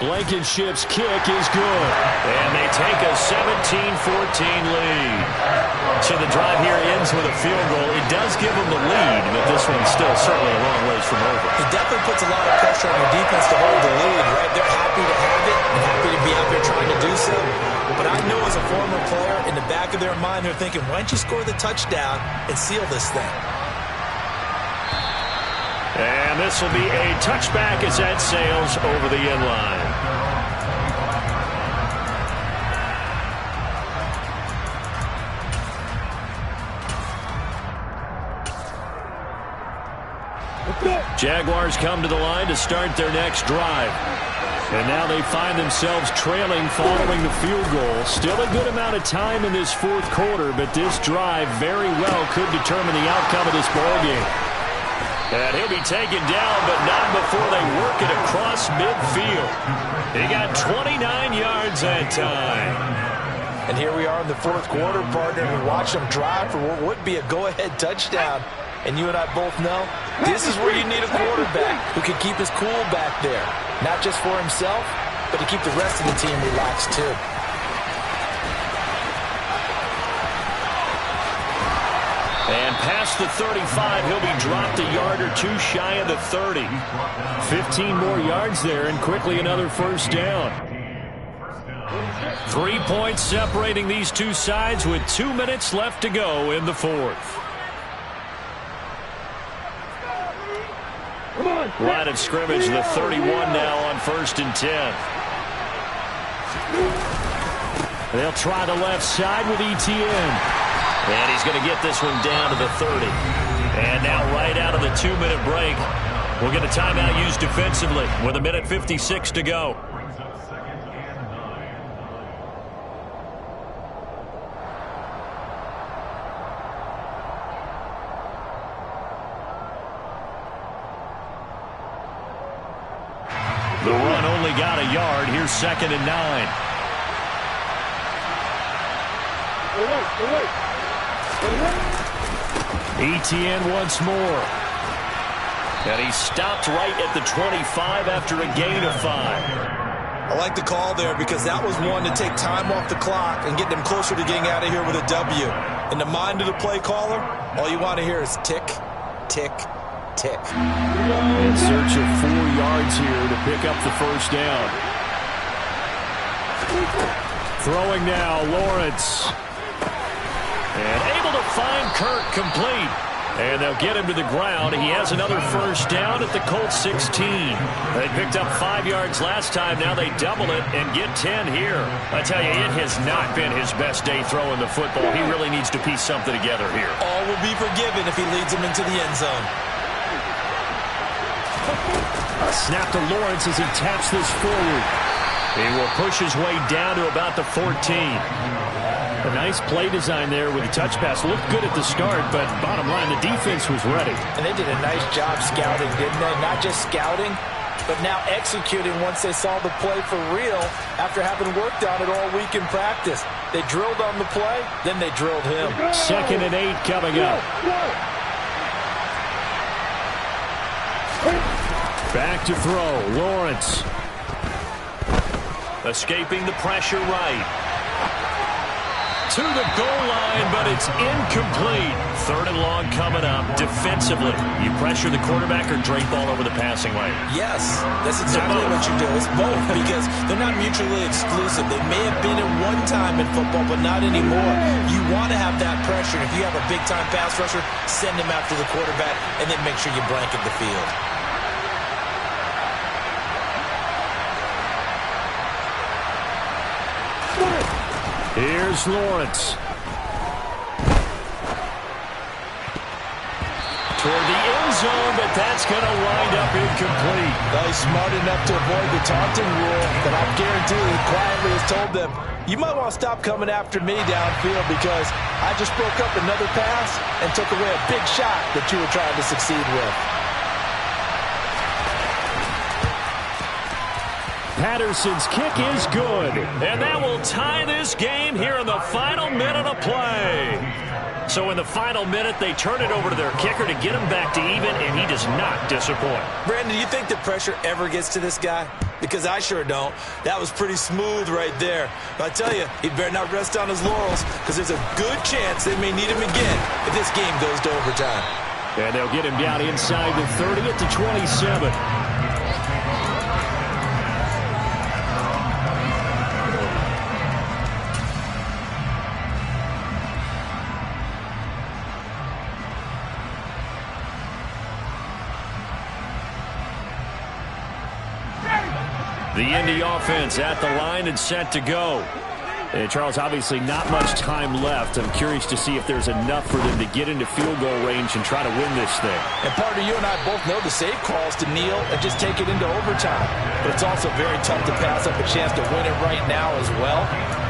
Blankenship's kick is good. And they take a 17-14 lead. So the drive here ends with a field goal. It does give them the lead, but this one's still certainly a long ways from over. It definitely puts a lot of pressure on your defense to hold the lead, right? They're happy to have it and happy to be out there trying to do so. But I know as a former player, in the back of their mind, they're thinking, why don't you score the touchdown and seal this thing? And this will be a touchback as that sails over the end line. Jaguars come to the line to start their next drive. And now they find themselves trailing following the field goal. Still a good amount of time in this fourth quarter, but this drive very well could determine the outcome of this ballgame. And he'll be taken down, but not before they work it across midfield. He got 29 yards that time. And here we are in the fourth quarter, partner. We watch them drive for what would be a go-ahead touchdown. And you and I both know this is where you need a quarterback who can keep his cool back there. Not just for himself, but to keep the rest of the team relaxed too. And past the 35, he'll be dropped a yard or two shy of the 30. 15 more yards there and quickly another first down. 3 points separating these two sides with 2 minutes left to go in the fourth. Line of scrimmage, the 31 now on 1st and 10. They'll try the left side with ETN. And he's going to get this one down to the 30. And now right out of the 2-minute break, we'll get a timeout used defensively with 1:56 to go. The run only got a yard. Here's 2nd and 9. ETN once more. And he stopped right at the 25 after a gain of 5. I like the call there because that was one to take time off the clock and get them closer to getting out of here with a W. In the mind of the play caller, all you want to hear is tick, tick, tick. In search of 4 yards here to pick up the first down. Throwing now, Lawrence. And able to find Kirk complete. And they'll get him to the ground. He has another first down at the Colts 16. They picked up 5 yards last time. Now they double it and get 10 here. I tell you, it has not been his best day throwing the football. He really needs to piece something together here. All will be forgiven if he leads them into the end zone. A snap to Lawrence as he taps this forward. He will push his way down to about the 14. A nice play design there with the touch pass. Looked good at the start, but bottom line, the defense was ready. And they did a nice job scouting, didn't they? Not just scouting, but now executing once they saw the play for real after having worked on it all week in practice. They drilled on the play, then they drilled him. 2nd and 8 coming up. Back to throw, Lawrence. Escaping the pressure right. To the goal line, but it's incomplete. 3rd and long coming up. Defensively, you pressure the quarterback or drape all over the passing lane? Yes, that's exactly what you do. It's both because they're not mutually exclusive. They may have been at one time in football, but not anymore. You want to have that pressure. If you have a big-time pass rusher, send him after the quarterback, and then make sure you blanket the field. Here's Lawrence. toward the end zone, but that's going to wind up incomplete. Well, he's smart enough to avoid the taunting rule, but I'm guaranteed he quietly has told them, you might want to stop coming after me downfield because I just broke up another pass and took away a big shot that you were trying to succeed with. Patterson's kick is good. And that will tie this game here in the final minute of play. So in the final minute, they turn it over to their kicker to get him back to even, and he does not disappoint. Brandon, do you think the pressure ever gets to this guy? Because I sure don't. That was pretty smooth right there. But I tell you, he better not rest on his laurels because there's a good chance they may need him again if this game goes to overtime. And they'll get him down inside the 30 at the 27. The Indy offense at the line and set to go. And Charles, obviously not much time left. I'm curious to see if there's enough for them to get into field goal range and try to win this thing. And partner, you and I both know the safe calls to kneel and just take it into overtime. But it's also very tough to pass up a chance to win it right now as well.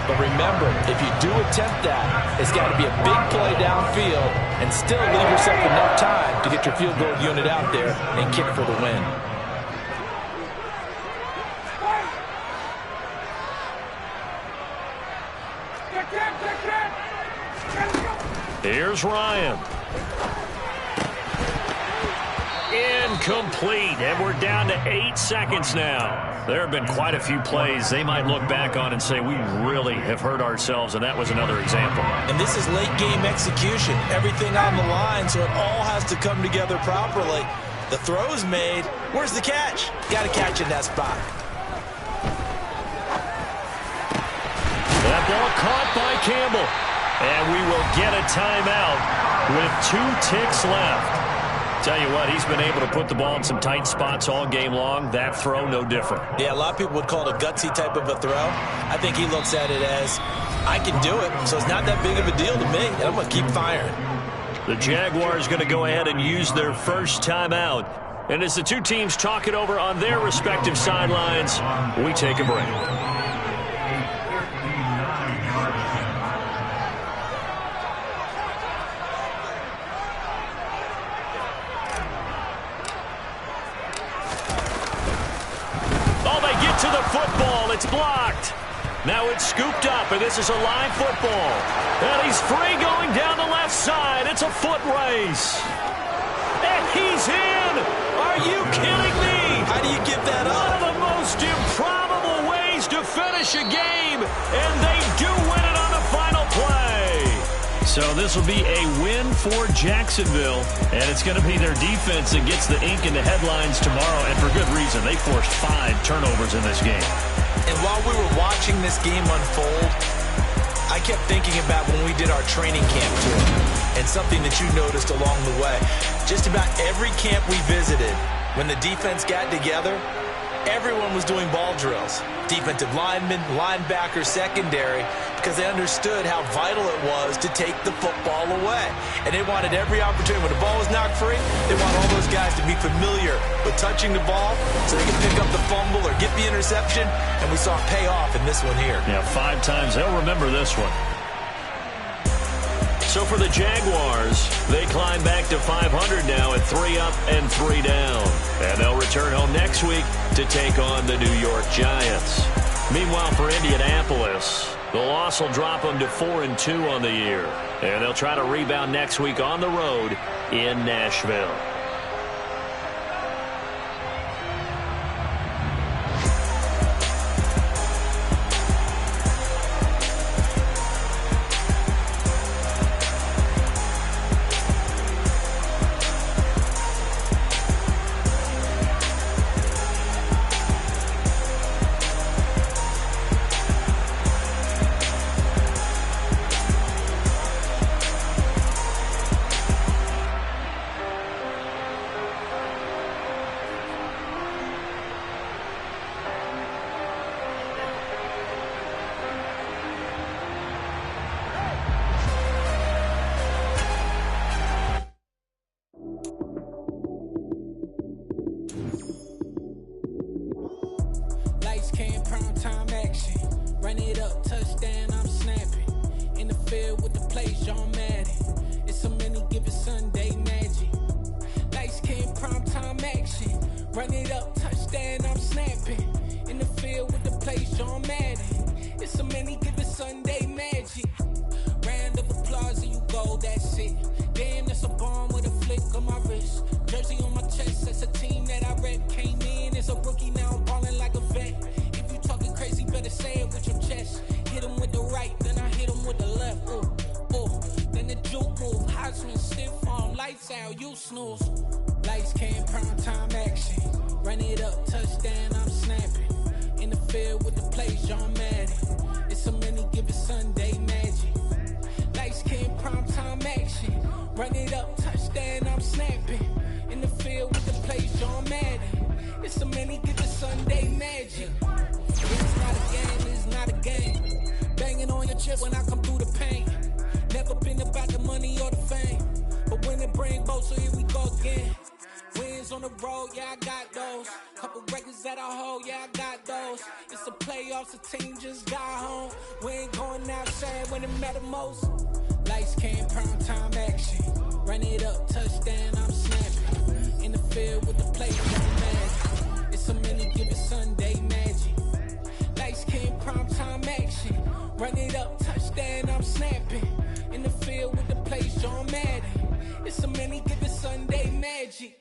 But remember, if you do attempt that, it's got to be a big play downfield and still leave yourself enough time to get your field goal unit out there and kick for the win. Here's Ryan. Incomplete, and we're down to 8 seconds now. There have been quite a few plays they might look back on and say, we really have hurt ourselves, and that was another example. And this is late game execution. Everything on the line, so it all has to come together properly. The throw's made. Where's the catch? Got to catch in that spot. That ball caught by Campbell. And we will get a timeout with 2 ticks left. Tell you what, he's been able to put the ball in some tight spots all game long. That throw, no different. Yeah, a lot of people would call it a gutsy type of a throw. I think he looks at it as, I can do it, so it's not that big of a deal to me, and I'm going to keep firing. The Jaguars going to go ahead and use their first timeout. And as the two teams talk it over on their respective sidelines, we take a break. To the football, it's blocked. Now it's scooped up, and this is a live football. And he's free going down the left side. It's a foot race. And he's in. Are you kidding me? How do you give that up? One of the most improbable ways to finish a game, and they do win it on the final play. So this will be a win for Jacksonville, and it's going to be their defense that gets the ink in the headlines tomorrow, and for good reason. They forced 5 turnovers in this game. And while we were watching this game unfold, I kept thinking about when we did our training camp tour, and something that you noticed along the way. Just about every camp we visited, when the defense got together, everyone was doing ball drills. Defensive linemen, linebackers, secondary, because they understood how vital it was to take the football away. And they wanted every opportunity. When the ball was knocked free, they want all those guys to be familiar with touching the ball so they can pick up the fumble or get the interception. And we saw it pay off in this one here. Yeah, 5 times. They'll remember this one. So for the Jaguars, they climb back to 500 now at 3 up and 3 down. And they'll return home next week to take on the New York Giants. Meanwhile, for Indianapolis, the loss will drop them to 4-2 on the year. And they'll try to rebound next week on the road in Nashville. Run it up, touchdown, I'm snapping. In the field with the plays, John Madden. It's so many given Sunday magic. Light skin, primetime action. Run it up, touchdown, I'm snapping. In the field with the plays, John Madden. It's so many given Sunday magic. Round of applause and you go, that's it. Damn, that's a bomb with a flick on my wrist. Jersey on my chest, that's a team that I rep. Came in as a rookie, now I'm ballin' like a vet. If you talking crazy, better say it with your chest. Hit him with the right, then I hit him with the left. Ooh, ooh. Then the juke move, Heisman, stiff arm, lights out, you snooze. Lights came, prime time action. Run it up, touchdown, I'm snapping. In the field with the plays, John Madden. It's so many given Sunday magic. Lights came, prime time action. Run it up, touchdown, I'm snapping. In the field with the plays, John Madden. It's so many given Sunday magic. It's not a game, it's not a game. Banging on your chest when I come through the pain. Never been about the money or the fame. But when it bring both, so here we go again. Wins on the road, yeah, I got those. Couple records that I hold, yeah, I got those. It's the playoffs, the team just got home. We ain't going outside when it matter most. Lights came, prime time action. Run it up, touchdown, I'm snapping. In the field with the play, John Madden. It's so many given Sunday magic. Lights came, prime time action. Run it up, touchdown, I'm snapping. In the field with the plays, John Madden. It's so many given Sunday magic.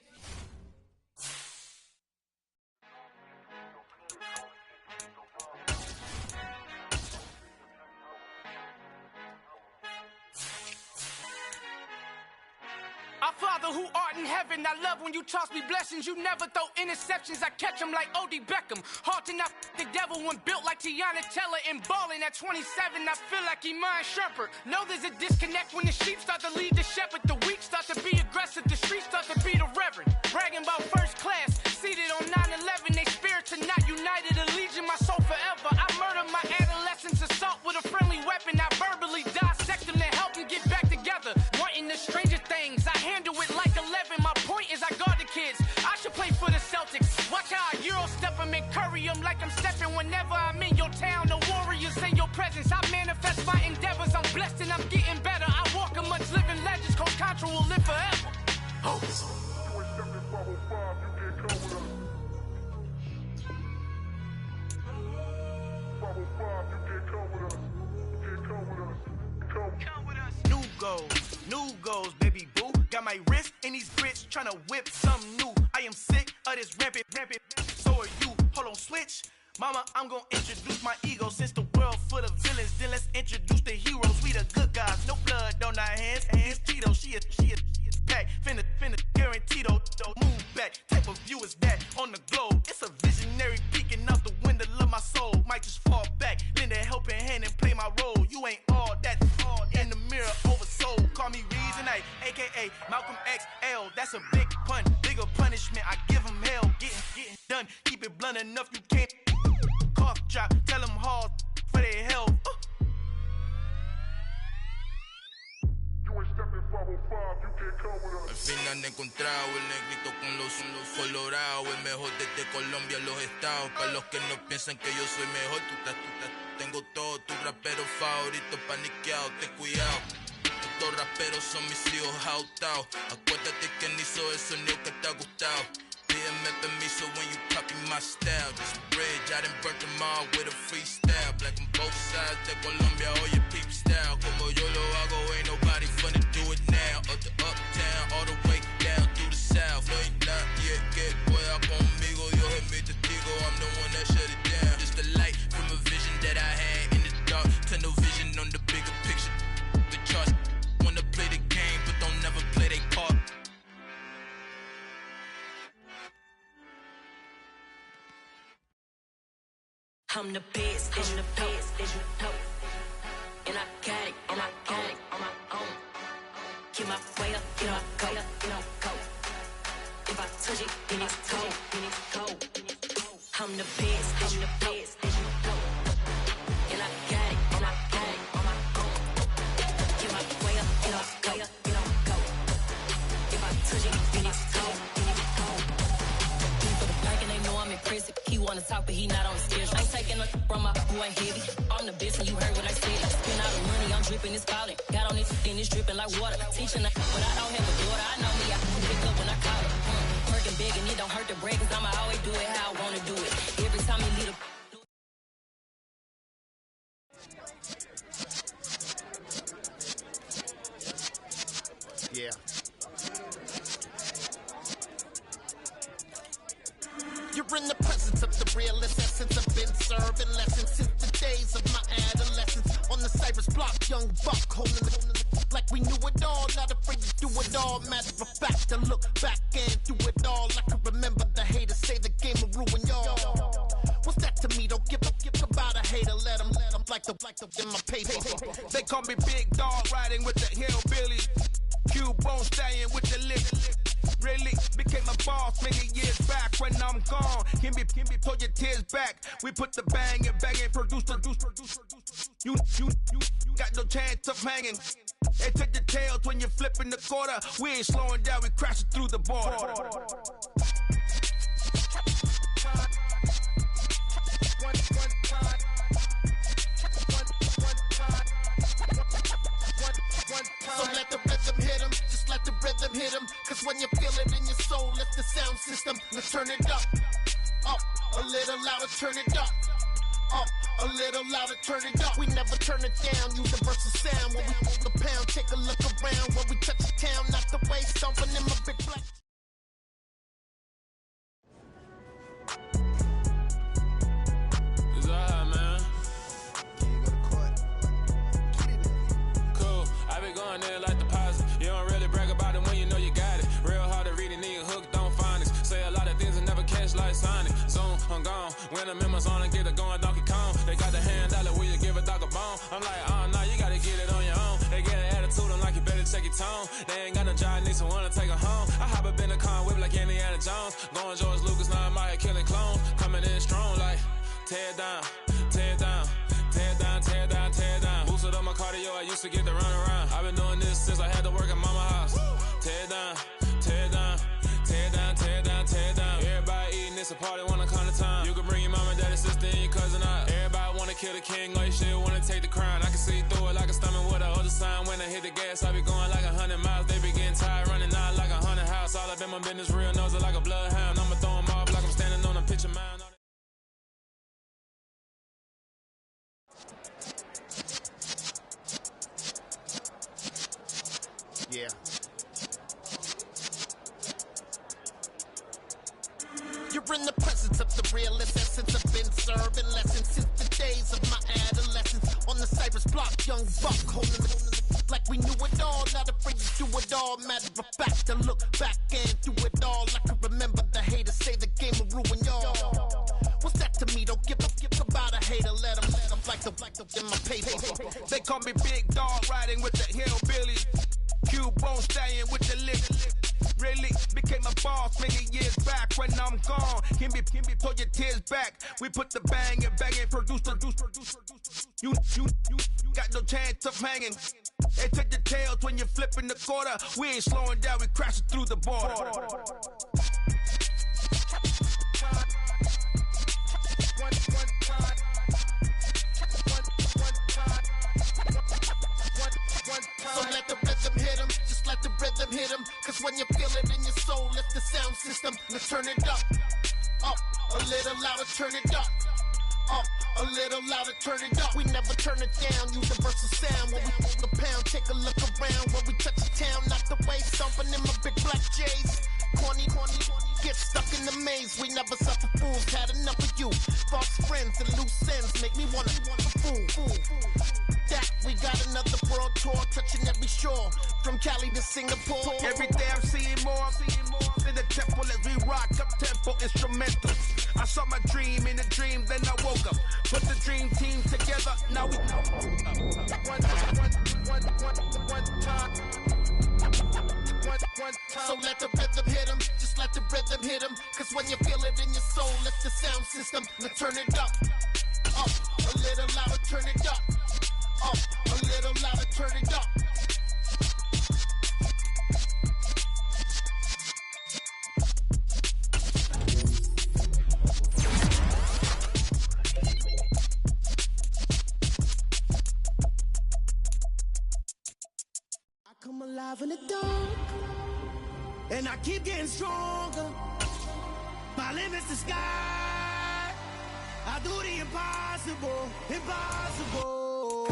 Our Father who art in heaven, I love when you toss me blessings. You never throw interceptions, I catch them like O.D. Beckham. Hard to not the devil when built like Tiana Teller and balling at 27. I feel like Iman Shumpert. Know there's a disconnect when the sheep start to lead the shepherd. The weak start to be aggressive, the streets start to be the reverend. Bragging about first class, seated on 9/11. They spirits are not united, a legion, my soul forever. I murdered my adolescence, assault with a friendly weapon. I verbally dissect them to help them get back together. Wanting the stranger things, I handle it like 11. My point is I guard the kids. I should play for the Celtics. Watch how I Euro step them and curry them like I'm stepping. Whenever I'm in your town, the Warriors in your presence. I manifest my endeavors. I'm blessed and I'm getting better. I walk amongst living legends. Coach Contra will live forever. Oh. New goals, baby boo. Got my wrist in these grits, tryna whip something new. I am sick of this rampant. So are you. Hold on, switch. Mama, I'm gonna introduce my ego. Since the world full of villains, then let's introduce the heroes. We the good guys, no blood on our hands. Hands Tito, she is back. Finna guarantee though. Move back. Type of view is that on the globe. It's a visionary peeking out the window of my soul. Might just fall back, lend a helping hand and play my role. You ain't all that. In the mirror, oversold. Call me Reason A, aka Malcolm XL. That's a big pun, bigger punishment. I give him hell. Getting done. Keep it blunt enough, you can't. Cough drop, tell them hard for their health. Al fin han encontrado el negrito con los colorados, el mejor desde Colombia, los estados. Para los que no piensan que yo soy mejor, tengo todo tu rapero favorito paniqueado, ten cuidado. Estos raperos son mis hijos jautados. Acuérdate que ni hizo el sonido que te ha gustado. Pídeme permiso when you copy my style. This bridge, I done burnt them all with a freestyle. Black on both sides de Colombia, oye peep style. Como yo lo hago, ain't nobody finna do it now. Up to uptown, all the way down through the south. No hay nadie que pueda conmigo, Dios es mi testigo. I'm the one that shut it down. Just the light from a vision that I had in the dark. Tunnel vision on the bigger picture. The charts wanna play the game, but don't never play their part. I'm the best, as you know. And I got it on my own. Get my way up, get my go. If I touch it, then it's cold. I'm the best, as you know. And I got it on my own. Get my way up, get my go. If I touch it, then it's cold. For the park and they know I'm impressive. He wanna talk but he not on the schedule. I ain't taking a from my boy heavy. I'm the best, and you heard what I said. Spend all the money, I'm dripping, it's falling. Got on this, then it's dripping like water. Teaching her, but I don't have a daughter. I know me, I can pick up when I call her. Working big, and it don't hurt to break, cause I'ma always do it how I wanna do it. Every time you leave a yeah. You're in the presence of the realest essence. I've been serving lessons since the days of my adolescence. On the Cypress block, young buck holding the like we knew it all. Not afraid to do it all. Matter of fact, to look back and do it all. I can remember the haters say the game will ruin y'all. What's that to me? Don't give about a hater. Let them like the in my paper. They call me Big Dog, riding with the hillbilly. Cubone staying with the lip. Really became a boss many years back. When I'm gone, can be pull your tears back. We put the bang and produce. You got no chance of hanging. They take the tails when you're flipping the quarter. We ain't slowing down, we crashing through the border. So let the rhythm hit him, just let the rhythm hit him. Cause when you feel it in your soul, lift the sound system. Let's turn it up, a little louder, turn it up, a little louder, turn it up. We never turn it down, universal sound. When we hold the pound, take a look around. When we touch the town, not the way, stomping in my big black. Going there like deposit. You don't really brag about it when you know you got it. Real hard to read it, nigga hooked on phonics. Say a lot of things and never catch like Sonic. Zoom, I'm gone. When I'm in my zone and get it going Donkey Kong. They got the $100, will you give a dog a bone? I'm like, oh no, you gotta get it on your own. They get an attitude, I'm like, you better check your tone. They ain't got no job, need someone to take her home. I hop up in the car, whip like Indiana Jones. Going George Lucas, now I'm out here killing clones. Coming in strong like, tear down, tear down. Tear down, tear down, tear down. Boosted up my cardio, I used to get to run around. I've been doing this since I had to work at mama house. Tear down, tear down, tear down, tear down, tear down. Everybody eating, it's a party, wanna come to time. You can bring your mama, daddy, sister, and your cousin out. Everybody wanna kill the king, or you shit wanna take the crown. I can see through it like a stomach with a other sign. When I hit the gas, I be going like 100 miles. They be getting tired, running out like 100 house. All up in my business, real nose it like a bloodhound. I'ma throw 'em off like I'm standing on a pitch of mine. Yeah. You're in the presence of the realest essence. I've been serving lessons since the days of my adolescence. On the Cypress block, young buck holding the like we knew it all. Not afraid to do it all. Matter of fact, to look back and do it all. I can remember the haters say the game will ruin y'all. What's that to me? Don't give about a hater. Let them like the in my paper. They call me Big Dog, riding with the hillbilly. Cubone staying with the lip. Really became a boss many years back. When I'm gone, can be pull your tears back. We put the bang and produce. You got no chance of hanging. They take the tails when you're flipping the quarter. We ain't slowing down, we crashing through the border. So let the rhythm hit him, just let the rhythm hit him. Cause when you feel it in your soul, lift the sound system. Let's turn it up, a little louder, turn it up, a little louder, turn it up. We never turn it down, universal sound. When we hold the pound, take a look around. When we touch the town, not the way, stomping in my big black J's. Corny, get stuck in the maze. We never suffer fools, had enough of you. False friends and loose ends make me wanna fool. That we got another world tour, touching every shore, from Cali to Singapore. Every day I'm seeing more in the temple as we rock up tempo instrumentals. I saw my dream in a dream, then I woke up. Put the dream team together, now we So let the rhythm hit him, just let the rhythm hit him. Cause when you feel it in your soul, lift the sound system. Let's turn it up, a little louder, turn it up, a little louder, turn it up. alive in the dark, and I keep getting stronger. My limit's the sky. I do the impossible, impossible.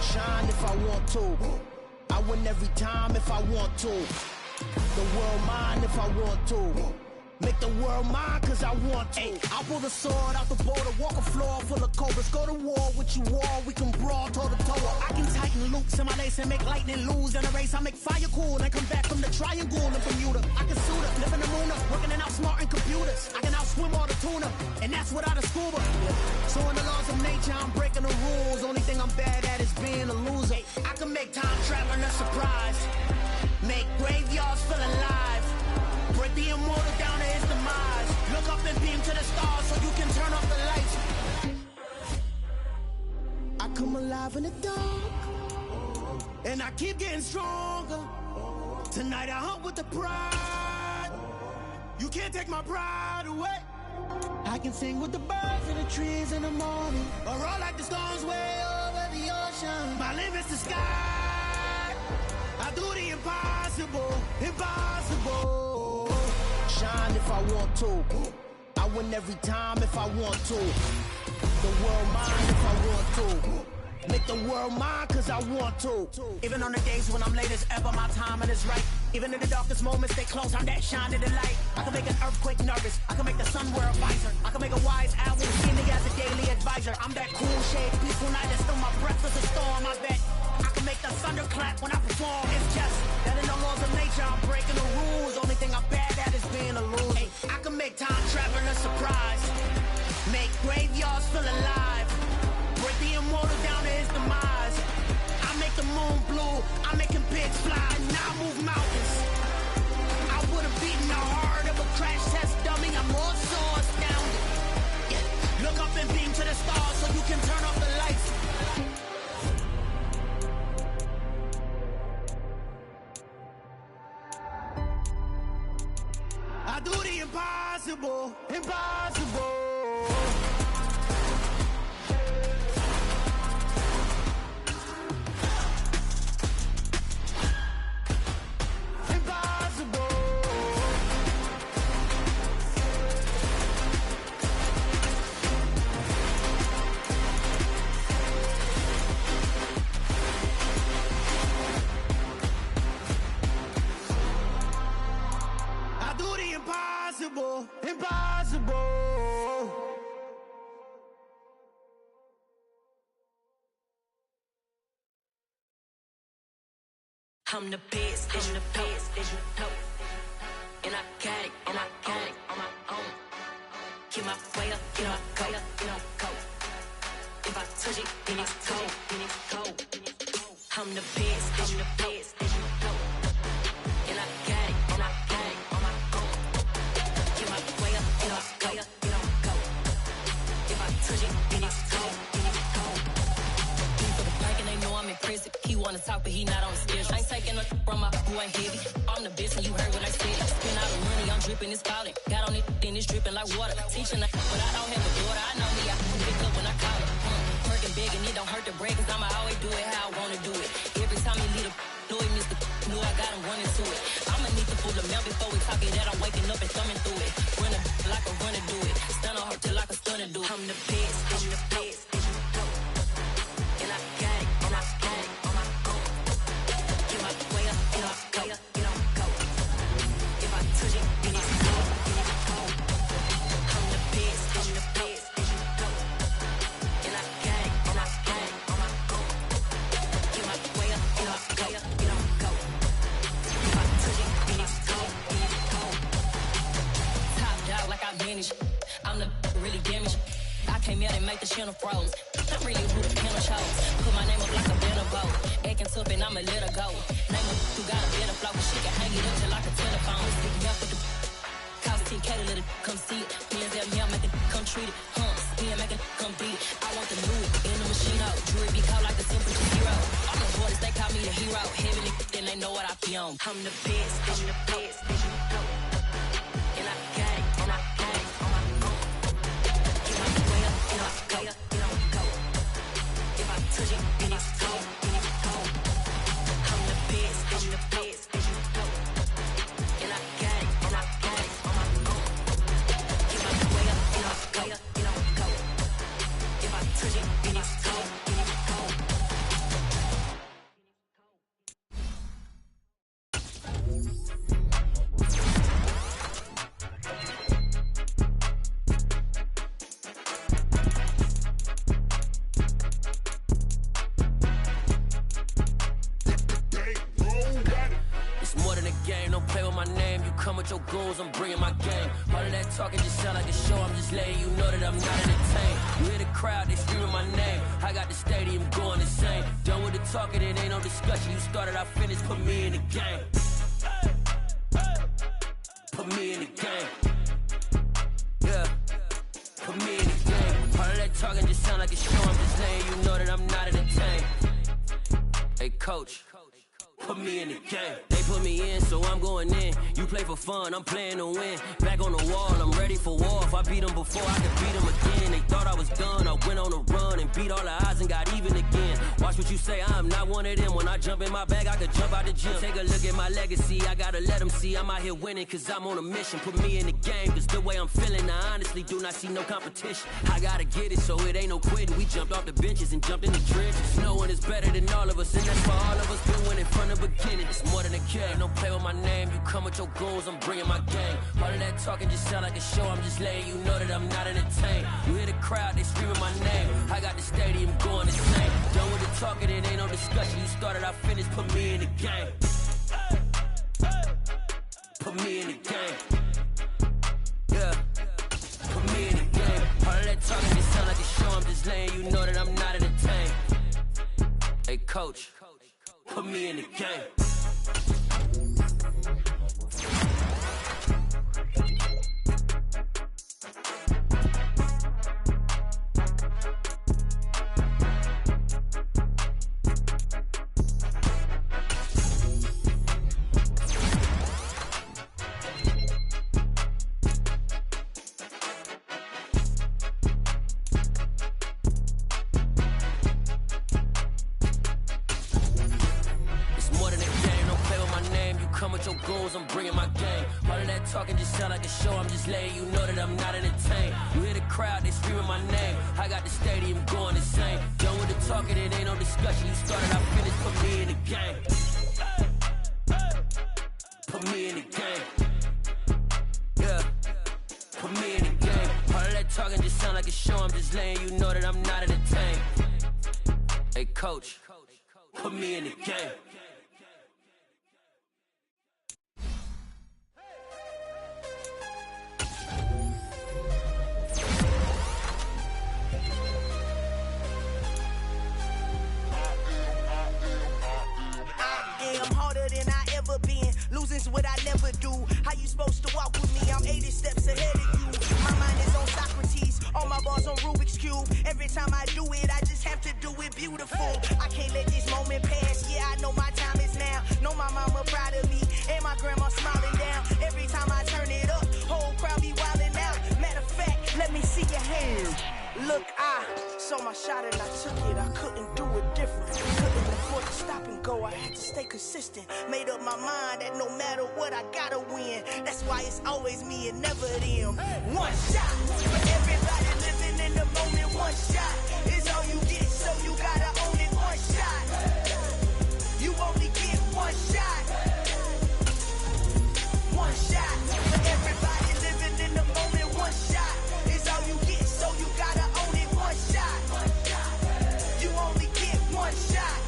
Shine if I want to. I win every time if I want to. The world mine if I want to. Make the world mine cause I want to. Ay, I'll pull the sword out the border, walk a floor full of cobras. Go to war with you all, we can brawl toe to toe. I can tighten loops in my lace and make lightning lose in a race. I make fire cool and come back from the triangle in Bermuda. I can suit up, live in the moon up, working and outsmarting computers. I can outswim all the tuna, and that's without a scuba. So in the laws of nature, I'm breaking the rules. Only thing I'm bad at is being a loser. Ay, I can make time traveling a surprise, make graveyards feel alive, break the immortal down to his demise. Look up and beam to the stars so you can turn off the lights. I come alive in the dark, and I keep getting stronger. Tonight I hunt with the pride. You can't take my pride away. I can sing with the birds and the trees in the morning, or roll like the storms way over the ocean. My limit's the sky. I do the impossible, impossible. Shine if I want to. I win every time if I want to. The world mine if I want to. Make the world mine cause I want to. Even on the days when I'm late as ever, my timing is right. Even in the darkest moments, stay close, I'm that shine in the light. I can make an earthquake nervous, I can make the sun wear a visor. I can make a wise owl see me as a daily advisor. I'm that cool shade, peaceful night that's still my breath is a storm, I bet. I can make the thunder clap when I perform. It's just that in the laws of nature, I'm breaking the rules. Only thing I'm bad at is being a loser. Hey, I can make time traveling a surprise, make graveyards feel alive, break the immortal down to his demise. I make the moon blue, I'm making pigs fly, now I move mountains. I would've beaten the heart of a crash test dummy. I'm more so astounded. Yeah. Look up and beam to the stars so you can turn off the lights. I do the impossible, impossible. Impossible, impossible. I'm the best, and the best, as you know. And I got it, and I got it on my own. Get my way up, get my go, get on go. If I touch it, then it's cold, then it's cold. I'm the best, and the best, as you know. And I got it, and I got it on my own. Get my way up, get my go, get on go. If I touch it, then it's cold, then it's cold. He for the bank and they know I'm impressive. He wanna talk, but he not on the schedule. I ain't taking nothing from my boy ain't heavy. I'm the best and you heard what I said. Spend all the money, I'm dripping, it's falling. Got on it, then it's dripping like water. Teaching but I don't have a daughter. I know me, I can pick up when I call it. Working big and it don't hurt to break, cause I'ma always do it how I wanna do it. Every time he lead a know he missed the know I got him running to it. I'ma need to pull the mail before we talk it that I'm waking up and thumbing through it. Run a like a runner do it. Stun on her till like a stunner do it. I'm the best, I'm the best, and you know. And I got it, and I got it on my own. Get my way up, get my go, get on go. If I touch it, then it's cold, then it's cold. I'm the best, and you know. And I got it, and I got it on my own. Get my way up, get my go, get on go. If I touch it, then it's cold, then it's cold. Top dog like I manage. I'm the really damaged. I came out and make the channel froze. I'm really who the piano shows. Put my name up like a banner bow. Acting tough and I'ma let her go. Name her who got a better flow, but she can hang it up till like a telephone. Sticking up with the cost 10K to let it come see it. Hands at me, I make it come treat it. Spin, make it come beat it. I want the new in the machine out. Jewelry be called like the temperature zero. All the boys, they call me the hero. Heavily, then they know what I be on. I'm the best, I'm the best, as you know. And I got it, and I got it on my own. Get my way up, get my go, get on go. If I touch it, then it's cold, then it's cold. I'm the best, I'm the best. Your goals, I'm bringing my game. All of that talking just sound like a show. I'm just letting you know that I'm not entertained. You hear the crowd, they screaming my name. I got the stadium going insane. Done with the talking, it ain't no discussion. You started, I finished, put me in the game. Put me in the game. Yeah, put me in the game. All of that talking just sound like a show. I'm just letting you know that I'm not entertained. Hey, coach. Put me in the game. They put me in, so I'm going in. You play for fun, I'm playing to win. Back on the wall, I'm ready for war. If I beat them before, I could beat them again. They thought I was done, I went on a run and beat all the odds and got even again. Watch what you say, I'm not one of them. When I jump in my bag, I could jump out the gym. Take a look at my legacy, I gotta let them see I'm out here winning, cause I'm on a mission. Put me in the game, cause the way I'm feeling, I honestly do not see no competition. I gotta get it, so it ain't no quitting. We jumped off the benches and jumped in the trenches. No one is better than all of us, and that's for all of us been winning from the beginning. It's more than a game, don't play with my name. You come with your goals, I'm bringing my game. All of that talking just sound like a show. I'm just letting you know that I'm not entertained. You hear the crowd, they screaming my name. I got the stadium going insane. Done with the talking, it ain't no discussion. You started, I finished, put me in the game. Put me in the game. Yeah, put me in the game. All of that talking just sound like a show. I'm just letting you know that I'm not entertained. Hey, coach, put me in the game. I'm bringing my game. All of that talking just sound like a show. I'm just letting you know that I'm not entertained. You hear the crowd, they screaming my name. I got the stadium going insane. Done with the talking, it ain't no discussion. You started, I finished, put me in the game. Put me in the game. Yeah, put me in the game. All of that talking just sound like a show. I'm just letting you know that I'm not entertained. Hey, coach, put me in the game. Losing's what I never do. How you supposed to walk with me? I'm 80 steps ahead of you. My mind is on Socrates, all my bars on Rubik's Cube. Every time I do it, I just have to do it beautiful. I can't let this moment pass. Yeah, I know my time is now. Know my mama proud of me, and my grandma smiling down. Every time I turn it up, whole crowd be wilding out. Matter of fact, let me see your hands. Look, I saw my shot and I took it. I couldn't do it different. Couldn't afford to stop and go. I had to stay consistent. Made up my mind that no matter what, I gotta win. That's why it's always me and never them. One shot for everybody living in the moment. One shot is all you get, so you gotta own it. One shot. You only get one shot. One shot for everybody living in the moment. One shot is all you get, so you gotta own it. One shot. You only get one shot.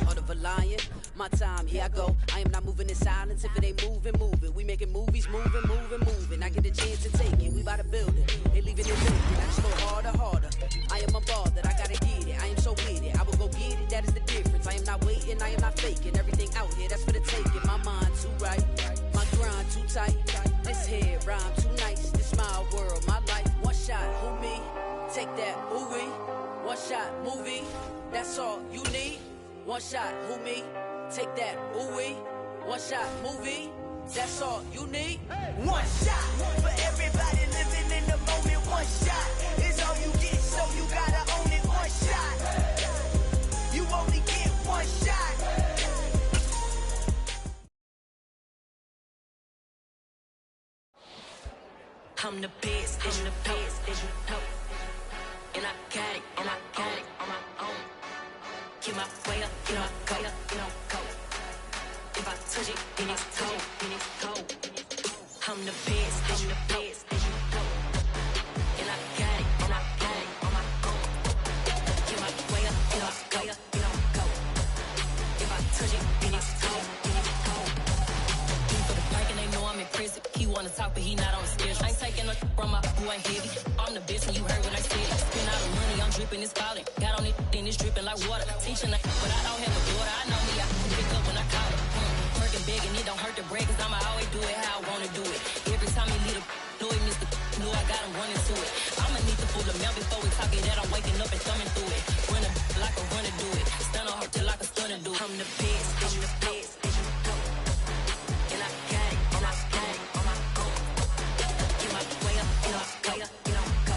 Heart of a lion, my time, here I go. I am not moving in silence. If it ain't moving, moving. We making movies, moving, moving, moving. I get a chance to take it. We bout to build it. Ain't leaving it vacant. I just go harder, harder. I am a ball that I gotta get it. I am so with it. I will go get it. That is the difference. I am not waiting. I am not faking. Everything out here, that's for the taking. My mind too right. My grind too tight. This head rhyme too nice. This my world, my life. One shot, who me? Take that, ooh-wee. One shot, movie. That's all you need. One shot, who me? Take that, ooh-wee. One shot, movie. That's all you need. One shot for everybody living in the moment. One shot is all you get, so you gotta own it. One shot. You only get one shot. I'm the best, I'm the best, as you know. going heavy. I'm the best and you heard what I said. Spend all the money, I'm dripping, it's falling. Got on it, then it's dripping like water. Teaching but I don't have a daughter. I know me, I can pick up when I call her. Working big and it don't hurt to break, cause I'ma always do it how I wanna do it. Every time he lead a know it, Mr. Know I got him running to it. I'ma need the full amount before we talk it that I'm waking up and thumbing through it. Run a like a runner do it. Stun on her till like a stunner do it. I'm the best, I'm the best, as you know. And I got it, and I got it on my own. Get my way up, you know I go, you know I go.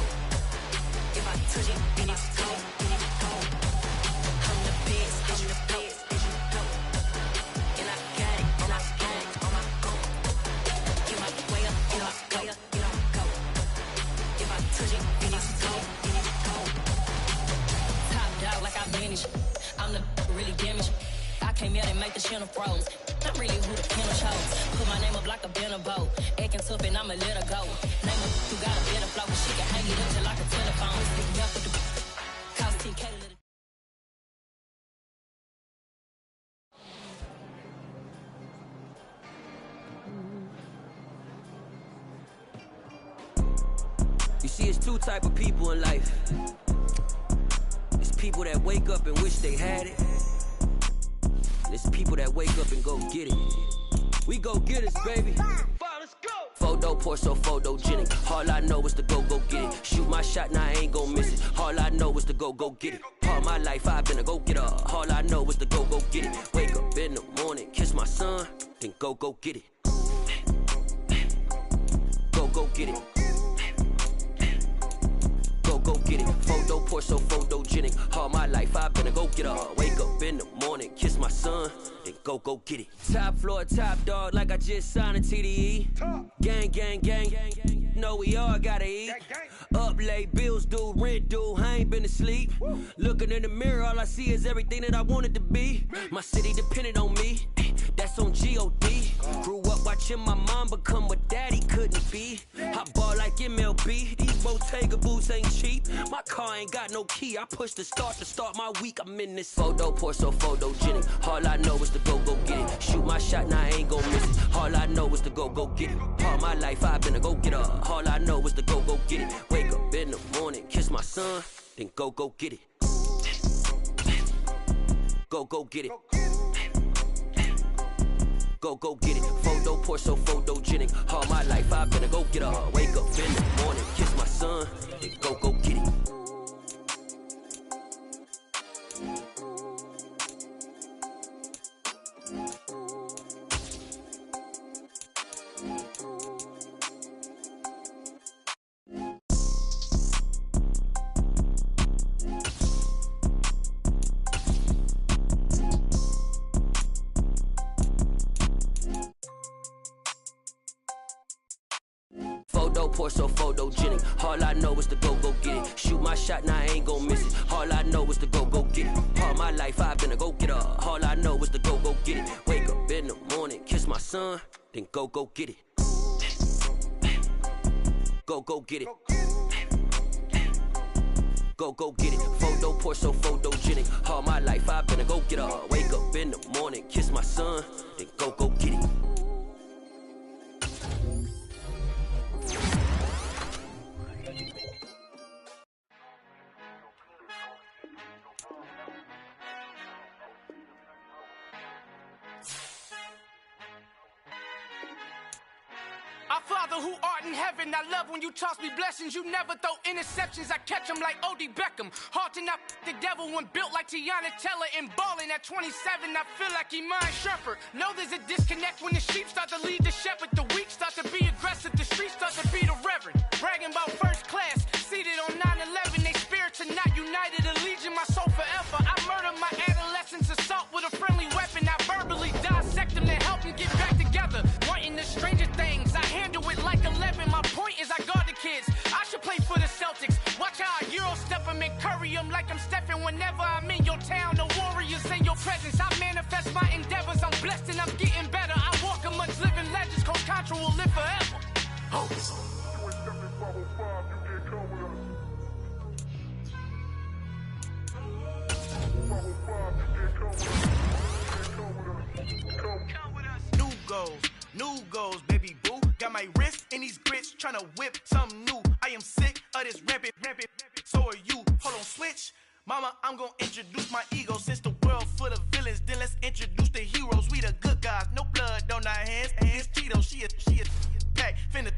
If I touch it, then it's cold, then it's cold. I'm the best, I'm the best, as you know. And I got it, and I got it on my own. Get my way up, you know I go, you know I go. If I touch it, then it's cold, then it's cold. Top dog like I vanished. I'm the really damaged. I came out and make the channel froze. I'm really who the piano shows. Put my name up like a banner boat. Acting tough and I'ma let her go. Name up who got a better flow, but she can hang it up till like a telephone. Stick me up with the cost 10K to let it. You see, it's two type of people in life. It's people that wake up and wish they had it. And it's people that wake up and go get it. We go get it, baby. Let's go. Photo pour so photogenic. All I know is to go get it. Shoot my shot, now I ain't gon' miss it. All I know is to go get it. All my life I've been a go getter. All I know is to go get it. Wake up in the morning, kiss my son, then go get it. Go get it. Go get it. Photo pour so photogenic. All my life I've been a go getter. Wake up in the morning, kiss my son, then go get it. Top floor, top dog, like I just signed a TDE. Gang, gang, gang, gang, gang. Know we all gotta eat. Up late, bills due, rent due. I ain't been asleep. Looking in the mirror, all I see is everything that I wanted to be. My city depended on me. That's on G.O.D. Grew up watching my mom become what daddy couldn't be. I ball like MLB. These Bottega boots ain't cheap. My car ain't got no key. I push the start to start my week. I'm in this photo pour so photogenic. All I know is to go get it. Shoot my shot, now I ain't gon' miss it. All I know is to go get it. All my life I've been a go getter. All I know is to go get it. Wake up in the morning, kiss my son, then go get it. Go get it. Go get it. Photo pour so photogenic. All my life I've been a go getter. Wake up in the morning, kiss my son, then go get it. Photo pour so photogenic. All I know is to go get it. Shoot my shot, now I ain't gon' miss it. All I know is to go get it. All my life I've been a go getter. All I know is to go get it. Wake up in the morning, kiss my son, then go get it. Go get it. Go get it. Photo pour so photogenic. All my life I've been a go getter. Wake up in the morning, kiss my son, then go get it. Our Father who art in heaven, I love when you toss me blessings. You never throw interceptions, I catch them like O.D. Beckham. Hard to not the devil when built like Tiana Teller and balling at 27. I feel like Iman Shumpert. Know there's a disconnect when the sheep start to lead the shepherd. The weak start to be aggressive, the streets start to be the reverend. Bragging about first class, seated on 9/11. They spirits are not united, a legion, my soul forever. I murdered my adolescence, assault with a friendly weapon. I verbally dissect them to help them get back together. Wanting the stranger things, I handle it like 11. My point is I guard the kids. I should play for the Celtics. Watch how I Euro step them and curry them like I'm Stephen. Whenever I'm in your town, the Warriors in your presence. I manifest my endeavors. I'm blessed and I'm getting better. I walk amongst living legends. Coach Contra will live forever. Oh. New goals, baby boo. Got my wrist in these grits, tryna whip something new. I am sick of this rampant. So are you. Hold on, switch. Mama, I'm gonna introduce my ego. Since the world full of villains, then let's introduce the heroes. We the good guys, no blood on our hands. Hands Tito, she is back. Finna,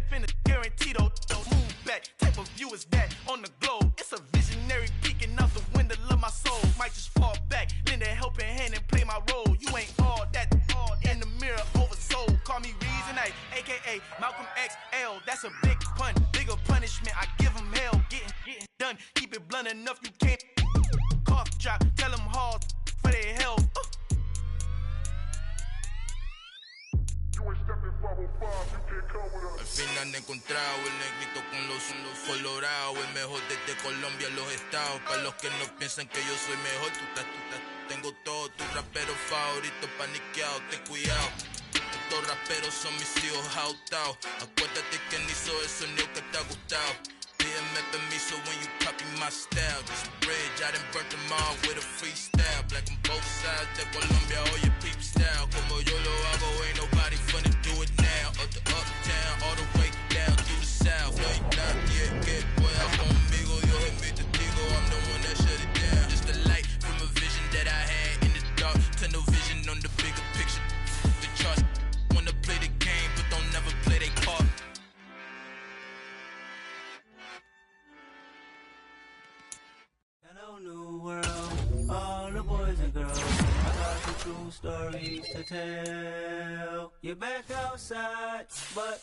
guaranteed, don't move back. Type of view is that on the globe? It's a visionary peeking out the window of my soul. Might just fall back, lend a helping hand and play my role. You ain't all that in the mirror oversold. Call me Reason A, aka Malcolm XL. That's a big pun, bigger punishment. I give him hell, getting done. Keep it blunt enough, you can't. Cough drop, tell them hard for their health. Al final he encontrado el negrito con los colorados, el mejor desde Colombia a los estados. Para los que no piensan que yo soy mejor, tengo todo, tu rapero favorito paniqueado, ten cuidado. Estos raperos son mis hijos jautados. Acuérdate quién hizo el sonido que te ha gustado. Pídeme permiso when you copy my style. This bridge, I done burnt them all with a freestyle. Black on both sides de Colombia, oye peep style. Como yo lo hago, ain't nobody finna do it now. Up to uptown, all the way down through the south. No hay nadie que pueda conmigo, Dios es mi testigo. I'm the one that shut it down. Just a light from a vision that I had in the dark. Tunnel vision on the bigger picture. The charts wanna play the game, but don't never play their part. Hello, new world, all the boys and girls. I got some true stories to tell. You're back outside, but